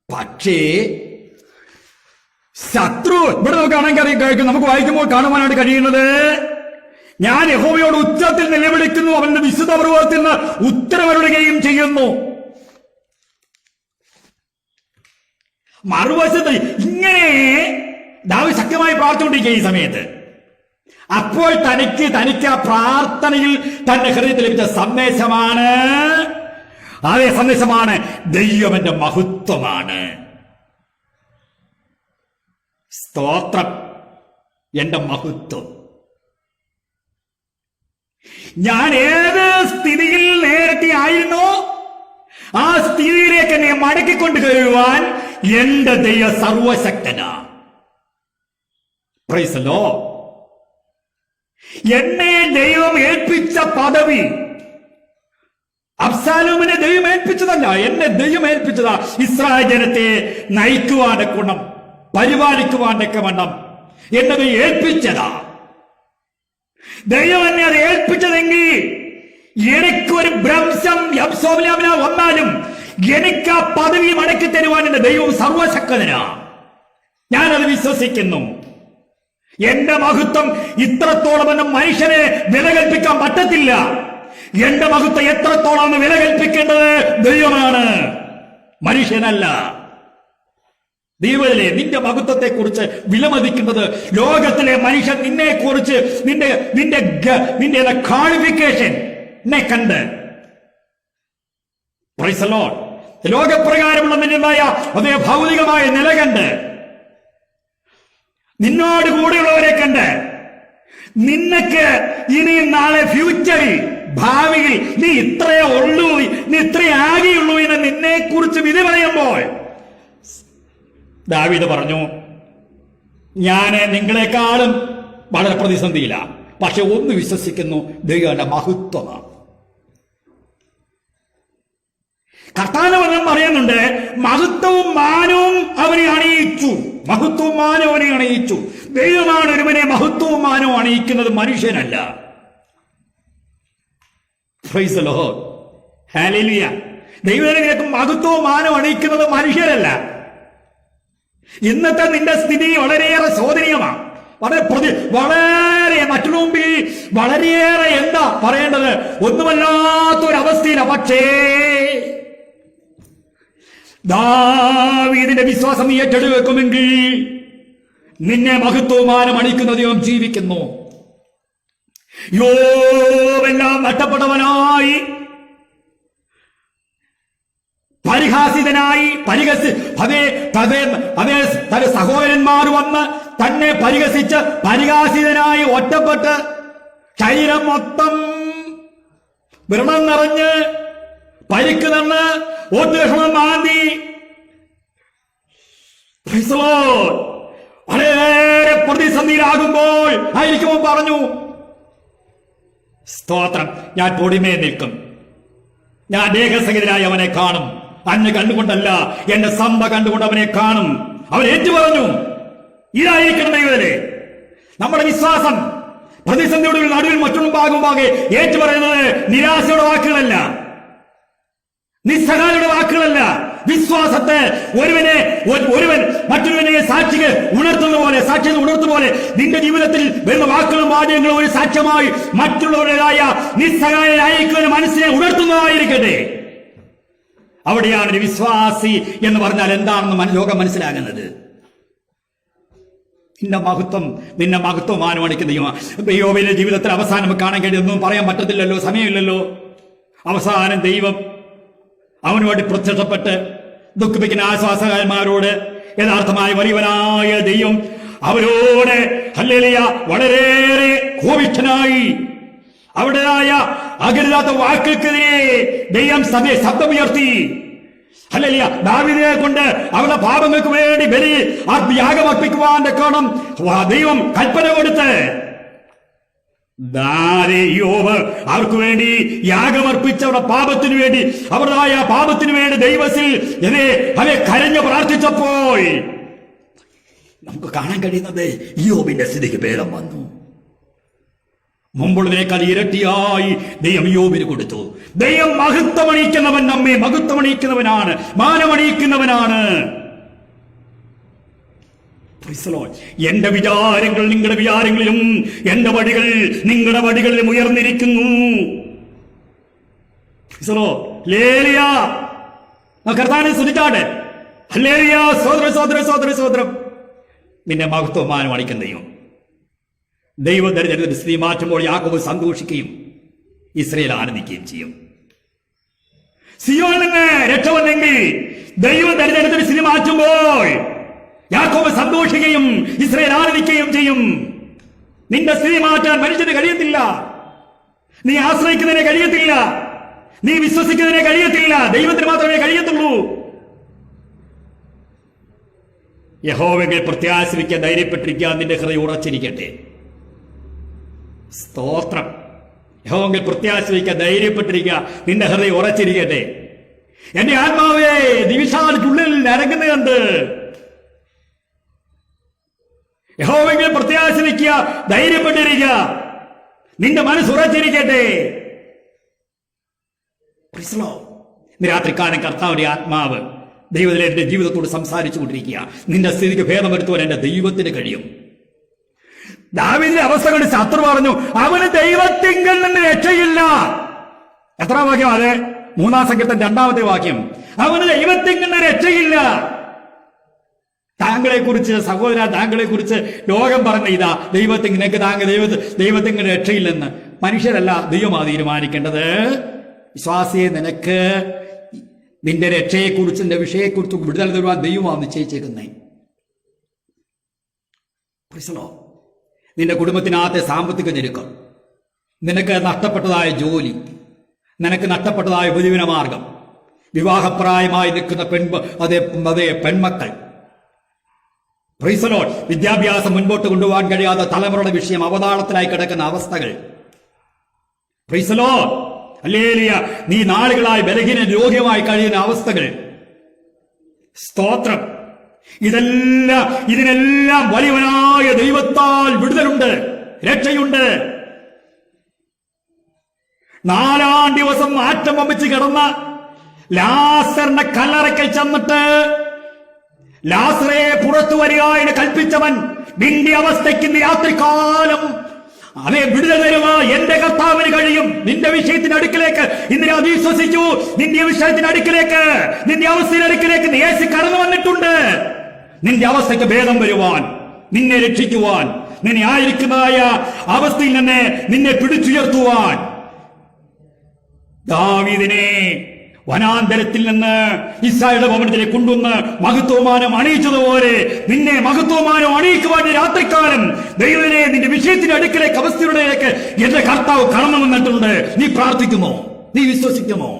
പക്ഷേ ശത്രു ഇവിടെ നമുക്ക് വായിക്കുമ്പോൾ കാണുവാനായിട്ട് കഴിയുന്നത്, ഞാൻ യഹോവയോട് ഉച്ചത്തിൽ നിലവിളിക്കുന്നു, അവന്റെ വിശുദ്ധ പർവ്വതത്തിൽ നിന്ന് ഉത്തരവരുളുകയും ചെയ്യുന്നു. മറുവശത്ത് ഇങ്ങനെ ദാവീദ് ശക്തമായി പ്രാർത്ഥിച്ചുകൊണ്ടിരിക്കുക ഈ സമയത്ത്. അപ്പോൾ തനിക്ക് ആ പ്രാർത്ഥനയിൽ തന്റെ ഹൃദയത്തിൽ ലഭിച്ച സന്ദേശമാണ്, അതേ സന്ദേശമാണ്, ദൈവം എന്റെ മഹത്വമാണ്. സ്തോത്രം, എന്റെ മഹത്വം. ഞാൻ ഏത് സ്ഥിതിയിൽ നേരത്തെ ആയിരുന്നോ ആ സ്ഥിതിയിലേക്ക് എന്നെ മടക്കിക്കൊണ്ട് കഴിയുവാൻ എന്റെ ദൈവം സർവശക്തനാ. Price the Lord. എന്നെ ദൈവം ഏൽപ്പിച്ച പദവി അബ്സാലോമിനെ ദൈവം ഏൽപ്പിച്ചതല്ല, എന്നെ ദൈവം ഏൽപ്പിച്ചതാ. ഇസ്രായേൽ ജനത്തെ നയിക്കുവാന്റെ ഗുണം, പരിപാലിക്കുവാന്റെ വണ്ണം എന്നെ ഏൽപ്പിച്ചതാ. ദൈവം എന്നെ അത് ഏൽപ്പിച്ചതെങ്കിൽ എനിക്കൊരു ഭ്രംശം അബ്സോമിനാമിന വന്നാലും എനിക്ക് ആ പദവി മടക്കി തരുവാൻ എന്റെ ദൈവം സർവശക്തനാ. ഞാനത് വിശ്വസിക്കുന്നു. എന്റെ മഹത്വം ഇത്രത്തോളം എന്ന മനുഷ്യനെ വില കൽപ്പിക്കാൻ പറ്റത്തില്ല. എന്റെ മഹത്വം എത്രത്തോളം വില കൽപ്പിക്കേണ്ടത് ദൈവമാണ്, മനുഷ്യനല്ല. ദൈവത്തിലെ നിന്റെ മഹത്വത്തെ കുറിച്ച് വിലമതിക്കുന്നത് ലോകത്തിലെ മനുഷ്യൻ നിന്നെ കുറിച്ച് നിന്റെ ക്വാളിഫിക്കേഷൻ എന്നെ കണ്ട് പ്രൈസ് ദി ലോർഡ് ലോകപ്രകാരമുള്ള നിന്റേതായ അതേ ഭൗതികമായ നില കണ്ട് നിന്നോട് കൂടെയുള്ളവരെ കണ്ട് നിനക്ക് ഇനി നാളെ ഫ്യൂച്ചറിൽ ഭാവിയിൽ നീ ഇത്രയേ ഉള്ളൂ, നീ ഇത്രയേ ആകെയുള്ളൂ എന്ന് നിന്നെ കുറിച്ച് വിധി പറയുമ്പോൾ ദാവീദ് പറഞ്ഞു, ഞാൻ നിങ്ങളെക്കാളും വളരെ പ്രതിസന്ധിയില്ല, പക്ഷെ ഒന്ന് വിശ്വസിക്കുന്നു, ദൈവന്റെ മഹത്വമാണ്. കർത്താവ് പറയുന്നുണ്ട്, മഹത്വവും മാനവും അവനെ അണിയിച്ചു. മഹത്വവും മാനവും അവനെ അണിയിച്ചു. ദൈവമാണ് ഒരുവനെ മഹത്വവും മാനവും അണിയിക്കുന്നത്, മനുഷ്യനല്ല. Price the lord. ഹല്ലേലൂയ. ദൈവത്തിലേക്ക് മഹത്വവും മാനവും അണിയിക്കുന്നത് മനുഷ്യരല്ല. ഇന്നത്തെ നിന്റെ സ്ഥിതി വളരെയേറെ ശോധനീയമാണ്. വളരെ മറ്റുള്ള മുമ്പിൽ വളരെയേറെ എന്താ പറയേണ്ടത്, ഒന്നുമല്ലാത്തൊരവസ്ഥയിലാണ്. പക്ഷേ ദാവീദിന്റെ വിശ്വാസം നീ ഏറ്റെടുക്കുമെങ്കിൽ നിന്നെ മഹത്വമാനം അണിക്കുന്ന ദൈവം ജീവിക്കുന്നു. യോബെല്ലാം നഷ്ടപ്പെട്ടവനായി, പരിഹാസിതനായി, തന്റെ സഹോദരന്മാർ വന്ന് തന്നെ പരിഹസിച്ച് പരിഹാസിതനായി ഒറ്റപ്പെട്ട് ശരീരം മൊത്തം വ്രണം നിറഞ്ഞ് പരിക്ക് നിന്ന് ഒത്തുവിഷമം മാന്തി വളരെ പ്രതിസന്ധിയിലാകുമ്പോൾ ആയിരിക്കുമോ പറഞ്ഞു, സ്തോത്രം, ഞാൻ പൊടിമേ നിൽക്കും, ഞാൻ ദേഹസഹിതനായി അവനെ കാണും. അന്ന് കണ്ടുകൊണ്ടല്ല, എന്റെ സമ്പ കണ്ടുകൊണ്ട് അവനെ കാണും. അവൻ ഏറ്റുപറഞ്ഞു. ഇതായിരിക്കണം ദൈവത്തിലെ നമ്മുടെ വിശ്വാസം. പ്രതിസന്ധിയുടെ നടുവിൽ മറ്റുമുമ്പാകുമ്പാകെ ഏറ്റുപറയുന്നത് നിരാശയുടെ വാക്കുകളല്ല, നിസ്സഹായയുടെ വാക്കുകളല്ല. വിശ്വാസത്തെ ഒരുവൻ മറ്റൊരുവനെ സാക്ഷിക്ക് ഉണർത്തുന്ന പോലെ, സാക്ഷിയെ ഉണർത്തുന്ന പോലെ നിന്റെ ജീവിതത്തിൽ വരുന്ന വാക്കുകളും വാചകങ്ങളും ഒരു സാക്ഷ്യമായി മറ്റുള്ളവരുടേതായ നിസ്സഹായനായിരിക്കുന്ന മനസ്സിനെ ഉണർത്തുന്നതായിരിക്കട്ടെ. അവിടെയാണ് ഒരു വിശ്വാസി എന്ന് പറഞ്ഞാൽ എന്താണെന്ന് ലോകം മനസ്സിലാകുന്നത്. നിന്നെ മഹത്വം മാനമണിക്കുന്ന യോബിന്റെ ജീവിതത്തിൽ അവസാനം കാണാൻ കഴിയൊന്നും പറയാൻ പറ്റത്തില്ലല്ലോ, സമയമില്ലല്ലോ. അവസാനം ദൈവം അവനുവേണ്ടി പ്രത്യക്ഷപ്പെട്ട് ദുഃഖിപ്പിക്കുന്ന ആശ്വാസകാരന്മാരോട് യഥാർത്ഥമായ വലിയവനായ ദൈവം അവരോട് ഹല്ലേലൂയ വളരെയേറെ കോപിഷ്ഠനായി അവിടേതായ അകരുതാത്ത വാക്കുകൾക്കെതിരെ ദൈവം ശബ്ദമുയർത്തി. ഹല്ലേലൂയ ദാവീദിനെ കൊണ്ട് അവരുടെ പാപങ്ങൾക്ക് വേണ്ടി ബലി യാഗമർപ്പിക്കുവാൻ കാണും ദൈവം കൽപ്പന കൊടുത്ത് യോബ് അവർക്ക് വേണ്ടി യാഗമർപ്പിച്ചവരുടെ പാപത്തിനു വേണ്ടി, അവരുടേതായ പാപത്തിനു വേണ്ടി ദൈവത്തിൽ അവരെ കരഞ്ഞു പ്രാർത്ഥിച്ചപ്പോൾ നമുക്ക് കാണാൻ കഴിയുന്നത് യോബിന്റെ സ്ഥിതിക്ക് ഭേദം വന്നു. മുമ്പുള്ളതിനേക്കാൾ ഇരട്ടിയായി ദൈവം യോബിന് കൊടുത്തു. ദൈവം മഹത്വമണിയിക്കുന്നവൻ, നമ്മെ മഹത്വമണിയിക്കുന്നവനാണ്, മാനമണിയിക്കുന്നവനാണ്. എന്റെ വിചാരങ്ങൾ നിങ്ങളുടെ വിചാരങ്ങളിലും എന്റെ വടികൾ നിങ്ങളുടെ വടികളിലും ഉയർന്നിരിക്കുന്നു. കർത്താവിനെ സ്തുതിച്ചാട്ടെ. ഹല്ലേലൂയ. സോദരം നിന്നെ മഹത്വമാനം അണിക്കുന്ന ദൈവം ദരിദ്രത്തിന്റെ സ്ഥിതി മാറ്റുമ്പോൾ യാക്കോബ് സന്തോഷിക്കുകയും ഇസ്രായേൽ ആനന്ദിക്കുകയും ചെയ്യും. സിയോനിൽ നിന്ന് രക്ഷ വന്നെങ്കിൽ ദൈവം ദരിദ്രത്തിന്റെ സ്ഥിതി മാറ്റുമ്പോൾ യാക്കോബ് സന്തോഷിക്കുകയും ഇസ്രായേൽ ആനന്ദിക്കുകയും ചെയ്യും. നിന്റെ സ്ഥിതി മാറ്റാൻ മനുഷ്യന് കഴിയത്തില്ല, നീ ആശ്രയിക്കുന്നതിന് കഴിയത്തില്ല. നീ വിശ്വസിക്കുന്നതിനെ കഴിയത്തില്ല, ദൈവത്തിന് മാത്രമേ കഴിയത്തുള്ളൂ. യഹോവയിൽ പ്രത്യാശ വയ്ക്കാൻ ധൈര്യപ്പെട്ടിരിക്കുക, നിന്റെ ഹൃദയം ഉറച്ചിരിക്കട്ടെ. സ്തോത്രം. യഹോവയിൽ പ്രത്യാശ വയ്ക്കാൻ ധൈര്യപ്പെട്ടിരിക്കുക, നിന്റെ ഹൃദയം ഉറച്ചിരിക്കട്ടെ. എന്റെ ആത്മാവേ, നിമിഷാനുള്ളിൽ നരങ്ങുന്നുണ്ട്. യഹോവയിൽ പ്രത്യാശ വയ്ക്കുക, ധൈര്യപ്പെട്ടിരിക്കുക, നിന്റെ മനസ്സ് ഉറച്ചിരിക്കട്ടെ. രാത്രിക്കാലം കർത്താവിന്റെ ആത്മാവ് ദൈവത്തിലെ എന്റെ ജീവിതത്തോട് സംസാരിച്ചു കൊണ്ടിരിക്കുക. നിന്റെ സ്ഥിതിക്ക് ഭേദം വരുത്തുവാൻ എന്റെ ദൈവത്തിന് കഴിയും. ദാവീദിന്റെ അവസ്ഥ കണ്ട് ശത്രു പറഞ്ഞു, അവന് ദൈവത്തിങ്കൽ നിന്ന് രക്ഷയില്ല. എത്ര വാക്യം? അതെ, 3-ാം സങ്കീർത്തനം 2-ാമത്തെ വാക്യം. അവന് ദൈവത്തിങ്കൽ നിന്ന് രക്ഷയില്ല. താങ്കളെ കുറിച്ച്, സഹോദര, താങ്കളെ കുറിച്ച് ലോകം പറഞ്ഞ ഇതാ, ദൈവത്തിങ്കൽ രക്ഷയില്ലെന്ന്. മനുഷ്യരല്ല, ദൈവമാ തീരുമാനിക്കേണ്ടത്. വിശ്വാസിയെ, നിനക്ക് നിന്റെ രക്ഷയെക്കുറിച്ച്, നിന്റെ വിഷയെക്കുറിച്ച് വിടുതൽ തരുവാൻ ദൈവമാണ് നിശ്ചയിച്ചേക്കുന്നേ. നിന്റെ കുടുംബത്തിനകത്തെ സാമ്പത്തിക ഞെരുക്കം, നിനക്ക് നഷ്ടപ്പെട്ടതായ ജോലി, നിനക്ക് നഷ്ടപ്പെട്ടതായ ഉപജീവന മാർഗം, വിവാഹപ്രായമായി നിൽക്കുന്ന പെൺമക്കൾ, വിദ്യാഭ്യാസം മുൻപോട്ട് കൊണ്ടുപോകാൻ കഴിയാത്ത തലമുറയുടെ വിഷയം, അവതാളത്തിലായി കിടക്കുന്ന അവസ്ഥകൾ. ഹല്ലേലൂയ. നീ നാളുകളായി ബലഹീന രോഗിയുമായി കഴിയുന്ന അവസ്ഥകൾ. സ്തോത്രം. ഇതിനെല്ലാം വലിയവനായ ദൈവത്താൽ വിടുതലുണ്ട്, രക്ഷയുണ്ട്. 4-ാം ദിവസം ആറ്റം വമ്പിച്ച് കിടന്ന ലാസറിന്റെ കല്ലറയ്ക്കൽ ചെന്നിട്ട് ലാസറെ പുറത്തു വരിക എന്ന് കൽപ്പിച്ചവൻ, നിന്റെ അവസ്ഥയ്ക്ക് രാത്രികാലം അതേ വിടുതൽ തരുക എന്റെ കർത്താവിന് കഴിയും. നിന്റെ വിഷയത്തിന്റെ അടുക്കിലേക്ക് ഇന്ന് ഞാൻ വിശ്വസിച്ചു. നിന്റെ വിഷയത്തിന്റെ അടുക്കിലേക്ക്, നിന്റെ അവസ്ഥയുടെ അടുക്കിലേക്ക് യേശു കടന്നു വന്നിട്ടുണ്ട്. നിന്റെ അവസ്ഥയ്ക്ക് ഭേദം വരുവാൻ, നിന്നെ രക്ഷിക്കുവാൻ, നിന്നെ ആയിരിക്കുന്നതായ അവസ്ഥയിൽ നിന്ന് നിന്നെ പിടിച്ചുയർത്തുവാൻ. ദാവീദിനെ വനാന്തരത്തിൽ നിന്ന് ഇസ്രായേലിന്റെ ഭവനത്തിലേക്ക് കൊണ്ടുവന്ന് മഹത്വമാനം അണിയിച്ചതുപോലെ നിന്നെ മഹത്വമാനം അണിയിക്കുവാൻ രാത്രിക്കാലം ദൈവത്തിനെ നിന്റെ വിഷയത്തിന്റെ അടുക്കിലേക്ക്, അവസ്ഥയിലേക്ക് എന്റെ കർത്താവ് കടന്നു വന്നിട്ടുണ്ട്. നീ പ്രാർത്ഥിക്കുമോ? നീ വിശ്വസിക്കുമോ?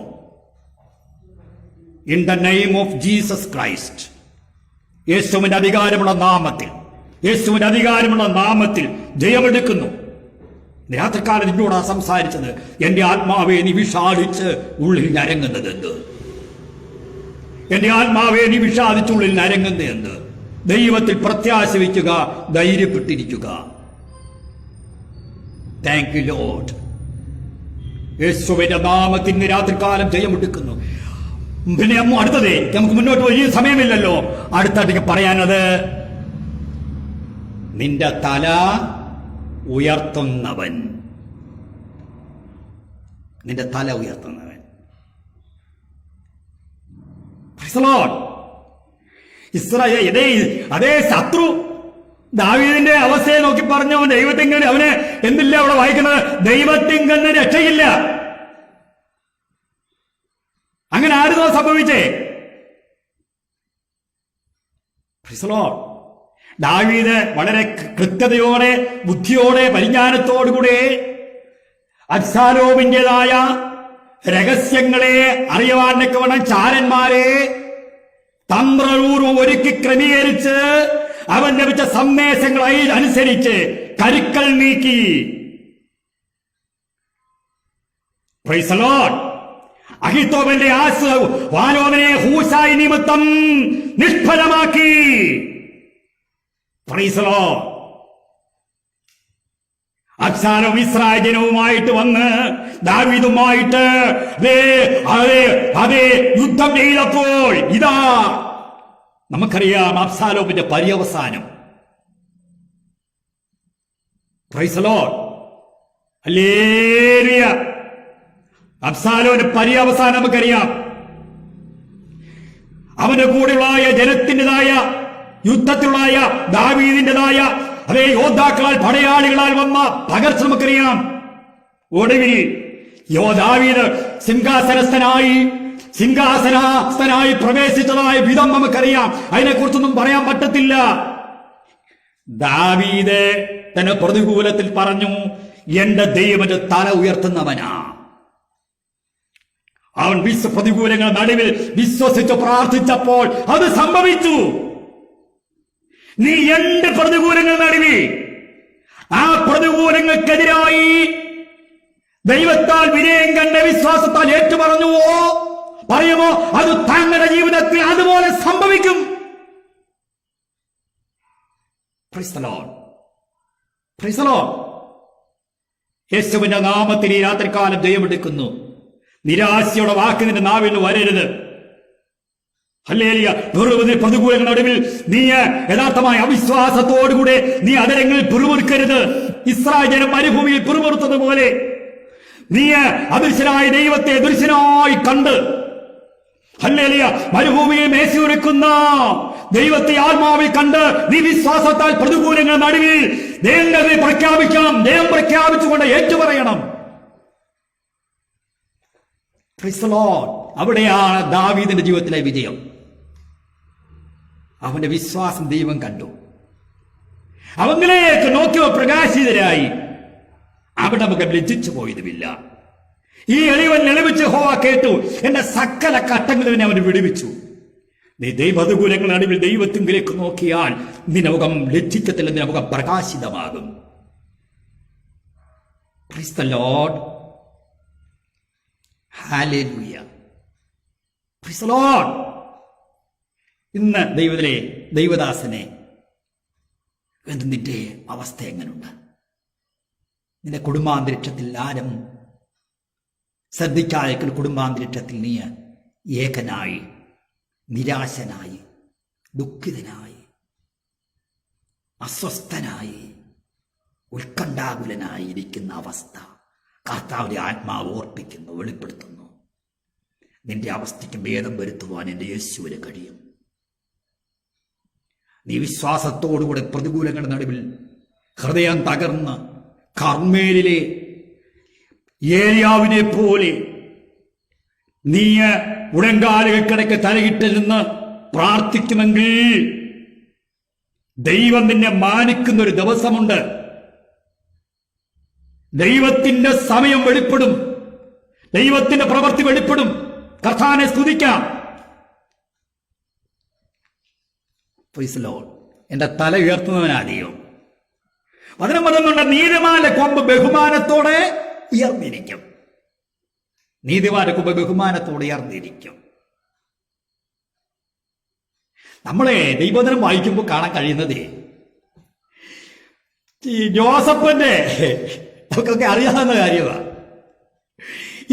In the name of Jesus Christ, യേശുവിന്റെ അധികാരമുള്ള നാമത്തിൽ, യേശുവിന്റെ അധികാരമുള്ള നാമത്തിൽ ജയമെടുക്കുന്നു. രാത്രിക്കാലം നിന്നോടാ സംസാരിച്ചത്. എന്റെ ആത്മാവെ, നീ വിഷാദിച്ച് ഉള്ളിൽ ഞരങ്ങുന്നത് എന്ത്? എന്റെ ആത്മാവെ, നീ വിഷാദിച്ച് ഉള്ളിൽ ഞരങ്ങുന്നത് എന്ത്? ദൈവത്തിൽ പ്രത്യാശ വയ്ക്കുക, ധൈര്യപ്പെട്ടിരിക്കുക. Thank you Lord. യേശുവിന്റെ നാമത്തിന് രാത്രികാലം ജയമെടുക്കുന്നു. പിന്നെ അടുത്തതേ, നമുക്ക് മുന്നോട്ട് വലിയ സമയമില്ലല്ലോ. അടുത്തായിട്ട് പറയാനത്, നിന്റെ തല ഉയർത്തുന്നവൻ, നിന്റെ തല ഉയർത്തുന്നവൻ. ഇസ്രായേൽ അതേ ശത്രു ദാവീദിന്റെ അവസ്ഥയെ നോക്കി പറഞ്ഞു, അവൻ ദൈവത്തിങ്കൽ, അവന് എന്തില്ല അവിടെ വായിക്കുന്നത്, ദൈവത്തിങ്കൽ രക്ഷയില്ല. അങ്ങനെ ആരുന്നോ സംഭവിച്ചേ? ദാവീദ് വളരെ കൃത്യതയോടെ, ബുദ്ധിയോടെ, പരിജ്ഞാനത്തോടുകൂടെ അബ്ശാലോമിന്റേതായ രഹസ്യങ്ങളെ അറിയുവാനൊക്കെ വേണം ചാരന്മാരെ തന്ത്രപൂർവ്വം ഒരുക്കി ക്രമീകരിച്ച് അവൻ ലഭിച്ച സന്ദേശങ്ങളായി അനുസരിച്ച് കരുക്കൾ നീക്കി. Praise the lord. അഹിത്തോബന്റെ വാനോവനെ ഹൂശായി നിമിത്തം നിഷ്ഫലമാക്കി. Praise the lord. Absalom Israel ജനവുമായിട്ട് വന്ന് ദാവീദുമായിട്ട് അതേ യുദ്ധം ചെയ്തപ്പോൾ ഇതാ നമുക്കറിയാം അബ്ശാലോമിന്റെ പര്യവസാനം. Praise the lord. ഹല്ലേലൂയ. അബ്ശാലോമിന്റെ പര്യവസാനം നമുക്കറിയാം. അവന്റെ കൂടെയുള്ള ജനത്തിൻ്റെതായ യുദ്ധത്തിലുള്ള ദാവീദിന്റേതായ അതേ യോദ്ധാക്കളാൽ, പടയാളികളാൽ വന്ന പകർച്ച നമുക്കറിയാം. ഒടുവിൽ ദാവീദ് സിംഹാസനസ്ഥനായി പ്രവേശിച്ചതായ വിധം നമുക്കറിയാം. അതിനെക്കുറിച്ചൊന്നും പറയാൻ പറ്റത്തില്ല. ദാവീദ് തന്റെ പ്രതികൂലത്തിൽ പറഞ്ഞു, എന്റെ ദൈവന്റെ തല ഉയർത്തുന്നവനാ. അവൻ പ്രതികൂലങ്ങൾ നടുവിൽ വിശ്വസിച്ച് പ്രാർത്ഥിച്ചപ്പോൾ അത് സംഭവിച്ചു. നീ എന്ത് പ്രതികൂലങ്ങൾ നടുവിൽ ആ പ്രതികൂലങ്ങൾക്കെതിരായി ദൈവത്താൽ വിനയം കണ്ട വിശ്വാസത്താൽ ഏറ്റുപറഞ്ഞുവോ, പറയുമോ, അത് താങ്കളുടെ ജീവിതത്തിൽ അതുപോലെ സംഭവിക്കും. Praise the Lord. Praise the Lord. യേശുവിന്റെ നാമത്തിൽ ഈ രാത്രികാലം ജയമെടുക്കുന്നു. നിരാശയുടെ വാക്ക് നിന്റെ നാവിൽ നിന്ന് വരരുത്. ഹല്ലേലൂയ. പ്രതികൂലങ്ങളുടെ നടുവിൽ നീ യഥാർത്ഥമായ അവിശ്വാസത്തോടുകൂടെ നീ അതരങ്ങളിൽ പിറുപിറുക്കരുത്. ഇസ്രായേൽ ജനം മരുഭൂമിയിൽ പിറുപിറുത്തതുപോലെ നീ അദൃശ്യനായ ദൈവത്തെ ദൃശ്യനായി കണ്ട്, ഹല്ലേലൂയ, മരുഭൂമിയിൽ മേശയൊരുക്കുന്ന ദൈവത്തെ ആത്മാവിൽ കണ്ട് നീ വിശ്വാസത്താൽ പ്രതികൂലങ്ങളുടെ നടുവിൽ ദൈവത്തെ പ്രഖ്യാപിക്കണം. ദൈവം പ്രഖ്യാപിച്ചുകൊണ്ട് ഏറ്റുപറയണം. Praise the Lord. അവിടെയാണ് ദാവീദിന്റെ ജീവിതത്തിലെ വിജയം. അവന്റെ വിശ്വാസം ദൈവം കണ്ടു. അവങ്ങളിലേക്ക് നോക്കിയോ പ്രകാശിതരായി. അവിടെ നമുക്ക് ലജ്ജിച്ചു പോയതുമില്ല. ഈ എളിവൻ ലളിവിച്ച് യഹോവ കേട്ടു, എന്റെ സകല കട്ടങ്ങളിൽ അവന് വിടുവിച്ചു. നീ ദൈവതുകൂലങ്ങളുടെ നടുവിൽ ദൈവത്തിങ്കിലേക്ക് നോക്കിയാൽ നിന്റെ മുഖം ലജ്ജിക്കത്തില്ല, നിന്റെ മുഖം പ്രകാശിതമാകും. Praise the Lord. Hallelujah. Praise the Lord. ഇന്ന് ദൈവത്തിലെ ദൈവദാസനെ നിന്റെ അവസ്ഥ എങ്ങനെയുണ്ട്? നിന്റെ കുടുംബാന്തരീക്ഷത്തിൽ ആരും ശ്രദ്ധിക്കാതെ കുടുംബാന്തരീക്ഷത്തിൽ നീ ഏകനായി, നിരാശനായി, ദുഃഖിതനായി, അസ്വസ്ഥനായി, ഉത്കണ്ഠാകുലനായി ഇരിക്കുന്ന അവസ്ഥ കർത്താവിന്റെ ആത്മാവ് ഓർപ്പിക്കുന്നു, വെളിപ്പെടുത്തുന്നു. നിന്റെ അവസ്ഥയ്ക്ക് ഭേദം വരുത്തുവാൻ എൻ്റെ യേശുവിന് കഴിയും. നീ വിശ്വാസത്തോടുകൂടെ പ്രതികൂലങ്ങളുടെ നടുവിൽ ഹൃദയം തകർന്ന് കർമ്മേലിലെ ഏലിയാവിനെ പോലെ നീ ഉടങ്കാലുകൾക്കിടയ്ക്ക് തലയിട്ടിരുന്ന് പ്രാർത്ഥിക്കുമെങ്കിൽ ദൈവം നിന്നെ മാനിക്കുന്ന ഒരു ദിവസമുണ്ട്. ദൈവത്തിന്റെ സമയം വെളിപ്പെടും. ദൈവത്തിന്റെ പ്രവൃത്തി വെളിപ്പെടും. കർത്താവിനെ സ്തുതിക്കാം. Price the Lord. എന്റെ തല ഉയർത്തുന്നവനാദിയോ വചനം പറയുന്നുണ്ട്, നീതിമാന്റെ കൊമ്പ് ബഹുമാനത്തോടെ ഉയർന്നിരിക്കും. നീതിമാന്റെ കൊമ്പ് ബഹുമാനത്തോടെ ഉയർന്നിരിക്കും. നമ്മളെ ദൈവവചനം വായിക്കുമ്പോൾ കാണാൻ കഴിയുന്നത് ഈ ജോസഫിന്റെ, നമുക്കൊക്കെ അറിയാവുന്ന കാര്യമാണ്,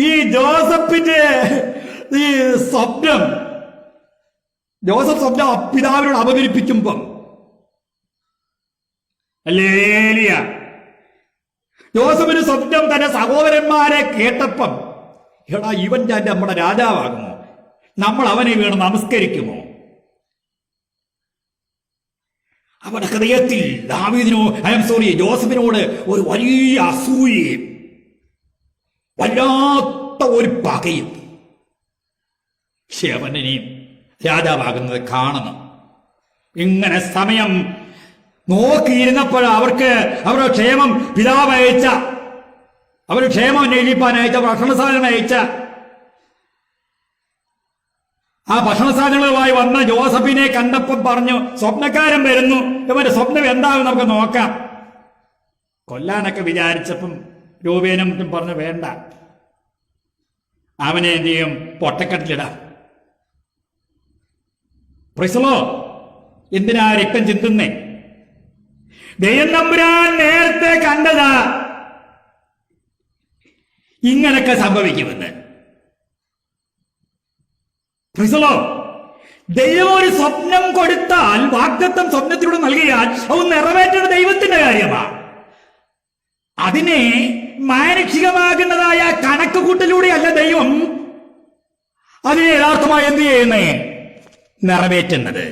ഈ ജോസഫിന്റെ ഈ സ്വപ്നം, ജോസഫ് സ്വപ്നം പിതാവിനോട് അവതരിപ്പിക്കുമ്പം ഹല്ലേലൂയ, ജോസഫിന് സ്വപ്നം തന്റെ സഹോദരന്മാരെ കേട്ടപ്പം, എടാ ഇവൻ നമ്മുടെ രാജാവാകുമോ, നമ്മൾ അവനെ വീണ് നമസ്കരിക്കുമോ? അവന്റെ ഹൃദയത്തിൽ ജോസഫിനോട് ഒരു വലിയ അസൂയയും വല്ലാത്ത ഒരു പകയും. അവനെയും രാജാവാകുന്നത് കാണണം. ഇങ്ങനെ സമയം നോക്കിയിരുന്നപ്പോൾ അവരുടെ ക്ഷേമം പിതാവ് അയച്ച, അവരുടെ ക്ഷേമം അന്വേഷിപ്പാൻ അയച്ച ഭക്ഷണസാധനം അയച്ച ആ ഭക്ഷണസാധനങ്ങളുമായി വന്ന ജോസഫിനെ കണ്ടപ്പം പറഞ്ഞു, സ്വപ്നക്കാരൻ വരുന്നു, ഇവന്റെ സ്വപ്നം എന്താവും നമുക്ക് നോക്കാം. കൊല്ലാനൊക്കെ വിചാരിച്ചപ്പം രൂപേനും പറഞ്ഞു, വേണ്ട, അവനെ എന്ത് ചെയ്യും, പൊട്ടക്കെട്ടിലിടാം. പ്രൈസലോ, എന്തിനാ രക്തം ചിന്തുന്നേ? ദൈവം തമ്പുരാൻ നേരത്തെ കണ്ടതാ ഇങ്ങനൊക്കെ സംഭവിക്കുമെന്ന്. പ്രൈസലോ, ദൈവം ഒരു സ്വപ്നം കൊടുത്താൽ, വാഗ്ദത്തം സ്വപ്നത്തിലൂടെ നൽകിയാൽ അത് നിറവേറ്റേണ്ട ദൈവത്തിന്റെ കാര്യമാണ്. അതിനെ മാനുഷികമാകുന്നതായ കണക്കുകൂട്ടലൂടെയല്ല ദൈവം അതിനെ യഥാർത്ഥമായി എന്ത് ചെയ്യുന്നേ, നിറവേറ്റുന്നത്.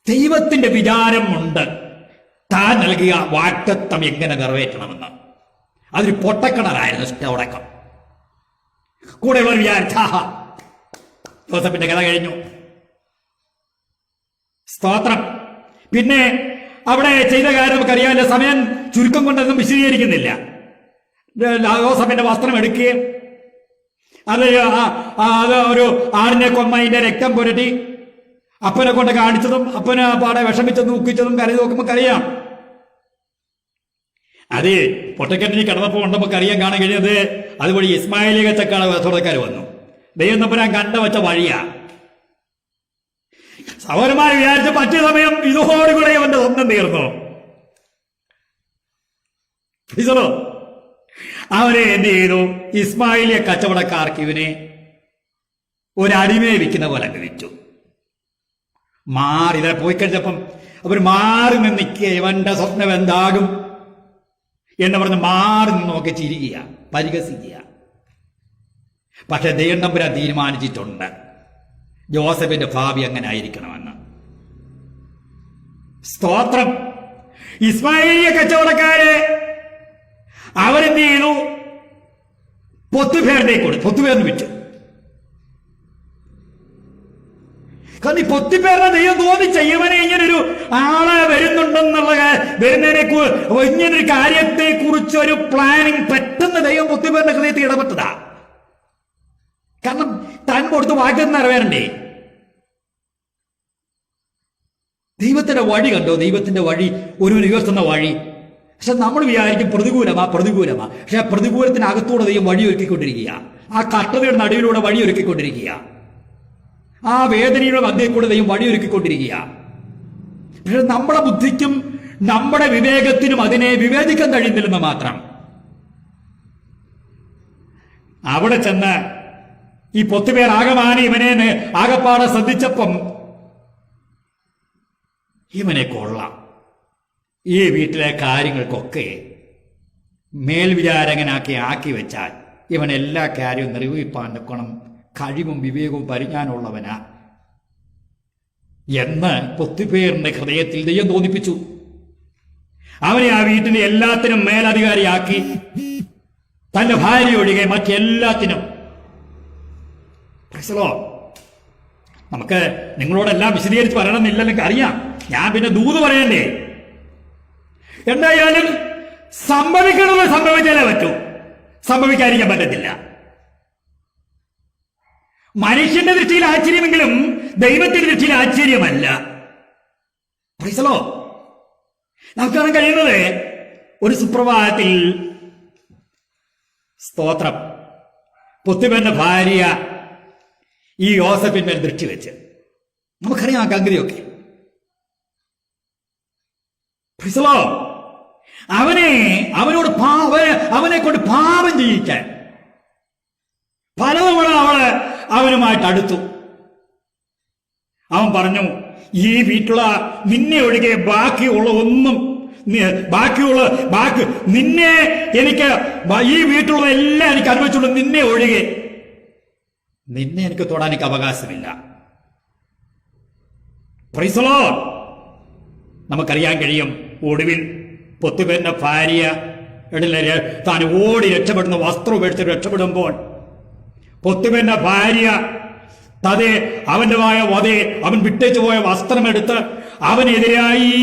ദൈവത്തിന്റെ വിചാരമുണ്ട് താൻ നൽകിയ വാഗ്ദത്തം എങ്ങനെ നിറവേറ്റണമെന്ന്. അതൊരു പൊട്ടക്കിണറായിരുന്നു തുടക്കം. കൂടെ ഒരു വിചാരിച്ച ജോസഫിന്റെ കഥ കഴിഞ്ഞു, സ്തോത്രം. പിന്നെ അവിടെ ചെയ്ത കാര്യം നമുക്കറിയാമല്ലോ, സമയം ചുരുക്കം കൊണ്ടൊന്നും വിശദീകരിക്കുന്നില്ല. യോസഫിന്റെ വസ്ത്രം എടുക്കുകയും അത് ഒരു ആടിനെ കൊമ്മ അതിന്റെ രക്തം പുരട്ടി അപ്പനെ കൊണ്ട് കാണിച്ചതും അപ്പന് പാടെ വിഷമിച്ചതും ദുഃഖിച്ചതും കരയി നോക്കുമ്പോൾ അറിയാം. അത് പൊട്ടക്കെട്ടിന് കിടന്നപ്പോൾ നമുക്ക് അറിയാൻ കാണാൻ കഴിയുന്നത് അതുവഴി ഇസ്മായിലിക കച്ചവടക്കാർ വന്നു. ദൈവം തമ്പുരാൻ കണ്ട വെച്ച വഴിയാ. സഹോദരന്മാർ വിചാരിച്ച മറ്റു സമയം ഇതോടുകൂടെ അവന്റെ സ്വന്തം തീർന്നു. അവനെ എന്ത് ചെയ്തു? ഇസ്മായിലിയ കച്ചവടക്കാർക്ക് ഇവനെ ഒരടിമയെ വിൽക്കുന്ന പോലെ വിറ്റു. ഇതിനെ പോയി കഴിഞ്ഞപ്പം അവർ മാറി നിന്ന് നിൽക്കുക. ഇവന്റെ സ്വപ്നം എന്താകും എന്ന് പറഞ്ഞ് മാറി നിന്ന് നോക്കി ചിരിക്കുക, പരിഹസിക്കുക. പക്ഷെ ദൈവം തമ്പുരാൻ തീരുമാനിച്ചിട്ടുണ്ട് ജോസഫിന്റെ ഭാവി അങ്ങനെ ആയിരിക്കണമെന്ന്. സ്തോത്രം. ഇസ്മായിലിയ കച്ചവടക്കാരെ അവരെന്ത് ചെയ്തു? പൊത്തുപേരിന് വിറ്റു. കാരണം ഈ പൊത്തിപ്പേരുടെ ദൈവം തോന്നിച്ച ഇവനെ ഇങ്ങനൊരു ആളെ ഇങ്ങനൊരു കാര്യത്തെ കുറിച്ച് ഒരു പ്ലാനിങ് പെട്ടെന്ന് ദൈവം പൊത്തിപ്പേരുടെ ഹൃദയത്തിൽ ഇടപെട്ടതാ. കാരണം താൻ കൊടുത്ത് വാക്യം നിറവേറണ്ടേ? ദൈവത്തിന്റെ വഴി കണ്ടോ? ദൈവത്തിന്റെ വഴി ഒരുവൻ ഉയർത്തുന്ന വഴി. പക്ഷെ നമ്മൾ വിചാരിക്കും പ്രതികൂലമാ. പക്ഷെ ആ പ്രതികൂലത്തിനകത്തൂടെ ദൈവം വഴിയൊരുക്കിക്കൊണ്ടിരിക്കുക. ആ കഷ്ടതയുടെ നടുവിലൂടെ വഴിയൊരുക്കിക്കൊണ്ടിരിക്കുക. ആ വേദനയുടെ മധ്യയിൽ കൂടെ ദൈവം വഴിയൊരുക്കിക്കൊണ്ടിരിക്കുക. പക്ഷെ നമ്മുടെ ബുദ്ധിക്കും നമ്മുടെ വിവേകത്തിനും അതിനെ വിവേചിക്കാൻ കഴിയുന്നില്ലെന്ന് മാത്രം. അവിടെ ചെന്ന് ഈ പൊത്തുപേർ ആകമാനം ഇവനെ ആകപ്പാടെ ശ്രദ്ധിച്ചപ്പം ഇവനെ കൊള്ളാം, ഈ വീട്ടിലെ കാര്യങ്ങൾക്കൊക്കെ മേൽവിചാരകനാക്കി ആക്കി വെച്ചാൽ ഇവൻ എല്ലാ കാര്യവും നിർവഹിപ്പാൻ നിൽക്കണം, കഴിവും വിവേകവും പരിജ്ഞാനമുള്ളവനാ എന്ന് പൊത്തിപ്പേറിന്റെ ഹൃദയത്തിൽ ദൈവം തോന്നിപ്പിച്ചു. അവനെ ആ വീട്ടിന്റെ എല്ലാത്തിനും മേലധികാരിയാക്കി, തന്റെ ഭാര്യ ഒഴികെ മറ്റെല്ലാത്തിനും. നമുക്ക് നിങ്ങളോടെല്ലാം വിശദീകരിച്ച് പറയണമെന്നില്ലെങ്കിൽ അറിയാം, ഞാൻ പിന്നെ ദൂത് പറയണ്ടേ. എന്തായാലും സംഭവിക്കണമെന്ന് സംഭവിച്ചാലേ പറ്റൂ, സംഭവിക്കാതിരിക്കാൻ പറ്റത്തില്ല. മനുഷ്യന്റെ ദൃഷ്ടിയിൽ ആശ്ചര്യമെങ്കിലും ദൈവത്തിന്റെ ദൃഷ്ടിയിൽ ആശ്ചര്യമല്ല. നമുക്ക് കാണാൻ കഴിയുന്നത് ഒരു സുപ്രഭാതത്തിൽ സ്തോത്രം പൊത്തിപ്പേറിന്റെ ഭാര്യ ഈ യോസഫിന്മേൽ ദൃഷ്ടി വെച്ച്, നമുക്കറിയാം ആ കങ്കരിയൊക്കെ. അവനെ കൊണ്ട് പാപം ചെയ്യിക്കാൻ പലതവണ അവനുമായിട്ട് അടുത്തു. അവൻ പറഞ്ഞു, ഈ വീട്ടിലുള്ള നിന്നെ ഒഴികെ ബാക്കിയുള്ള നിന്നെ എനിക്ക് ഈ വീട്ടിലുള്ള എല്ലാം എനിക്ക് അനുഭവിച്ചുള്ളൂ, നിന്നെ ഒഴികെ നിന്നെ എനിക്ക് തൊടാൻ എനിക്ക് അവകാശമില്ല. നമുക്കറിയാൻ കഴിയും ഒടുവിൽ പൊത്തുപേറിന്റെ ഭാര്യ താൻ ഓടി രക്ഷപ്പെടുന്ന വസ്ത്രം ഉപേക്ഷിച്ച് രക്ഷപ്പെടുമ്പോൾ പൊത്തുപേറിന്റെ ഭാര്യ അവൻ വിട്ടേച്ചു പോയ വസ്ത്രമെടുത്ത് അവനെതിരായി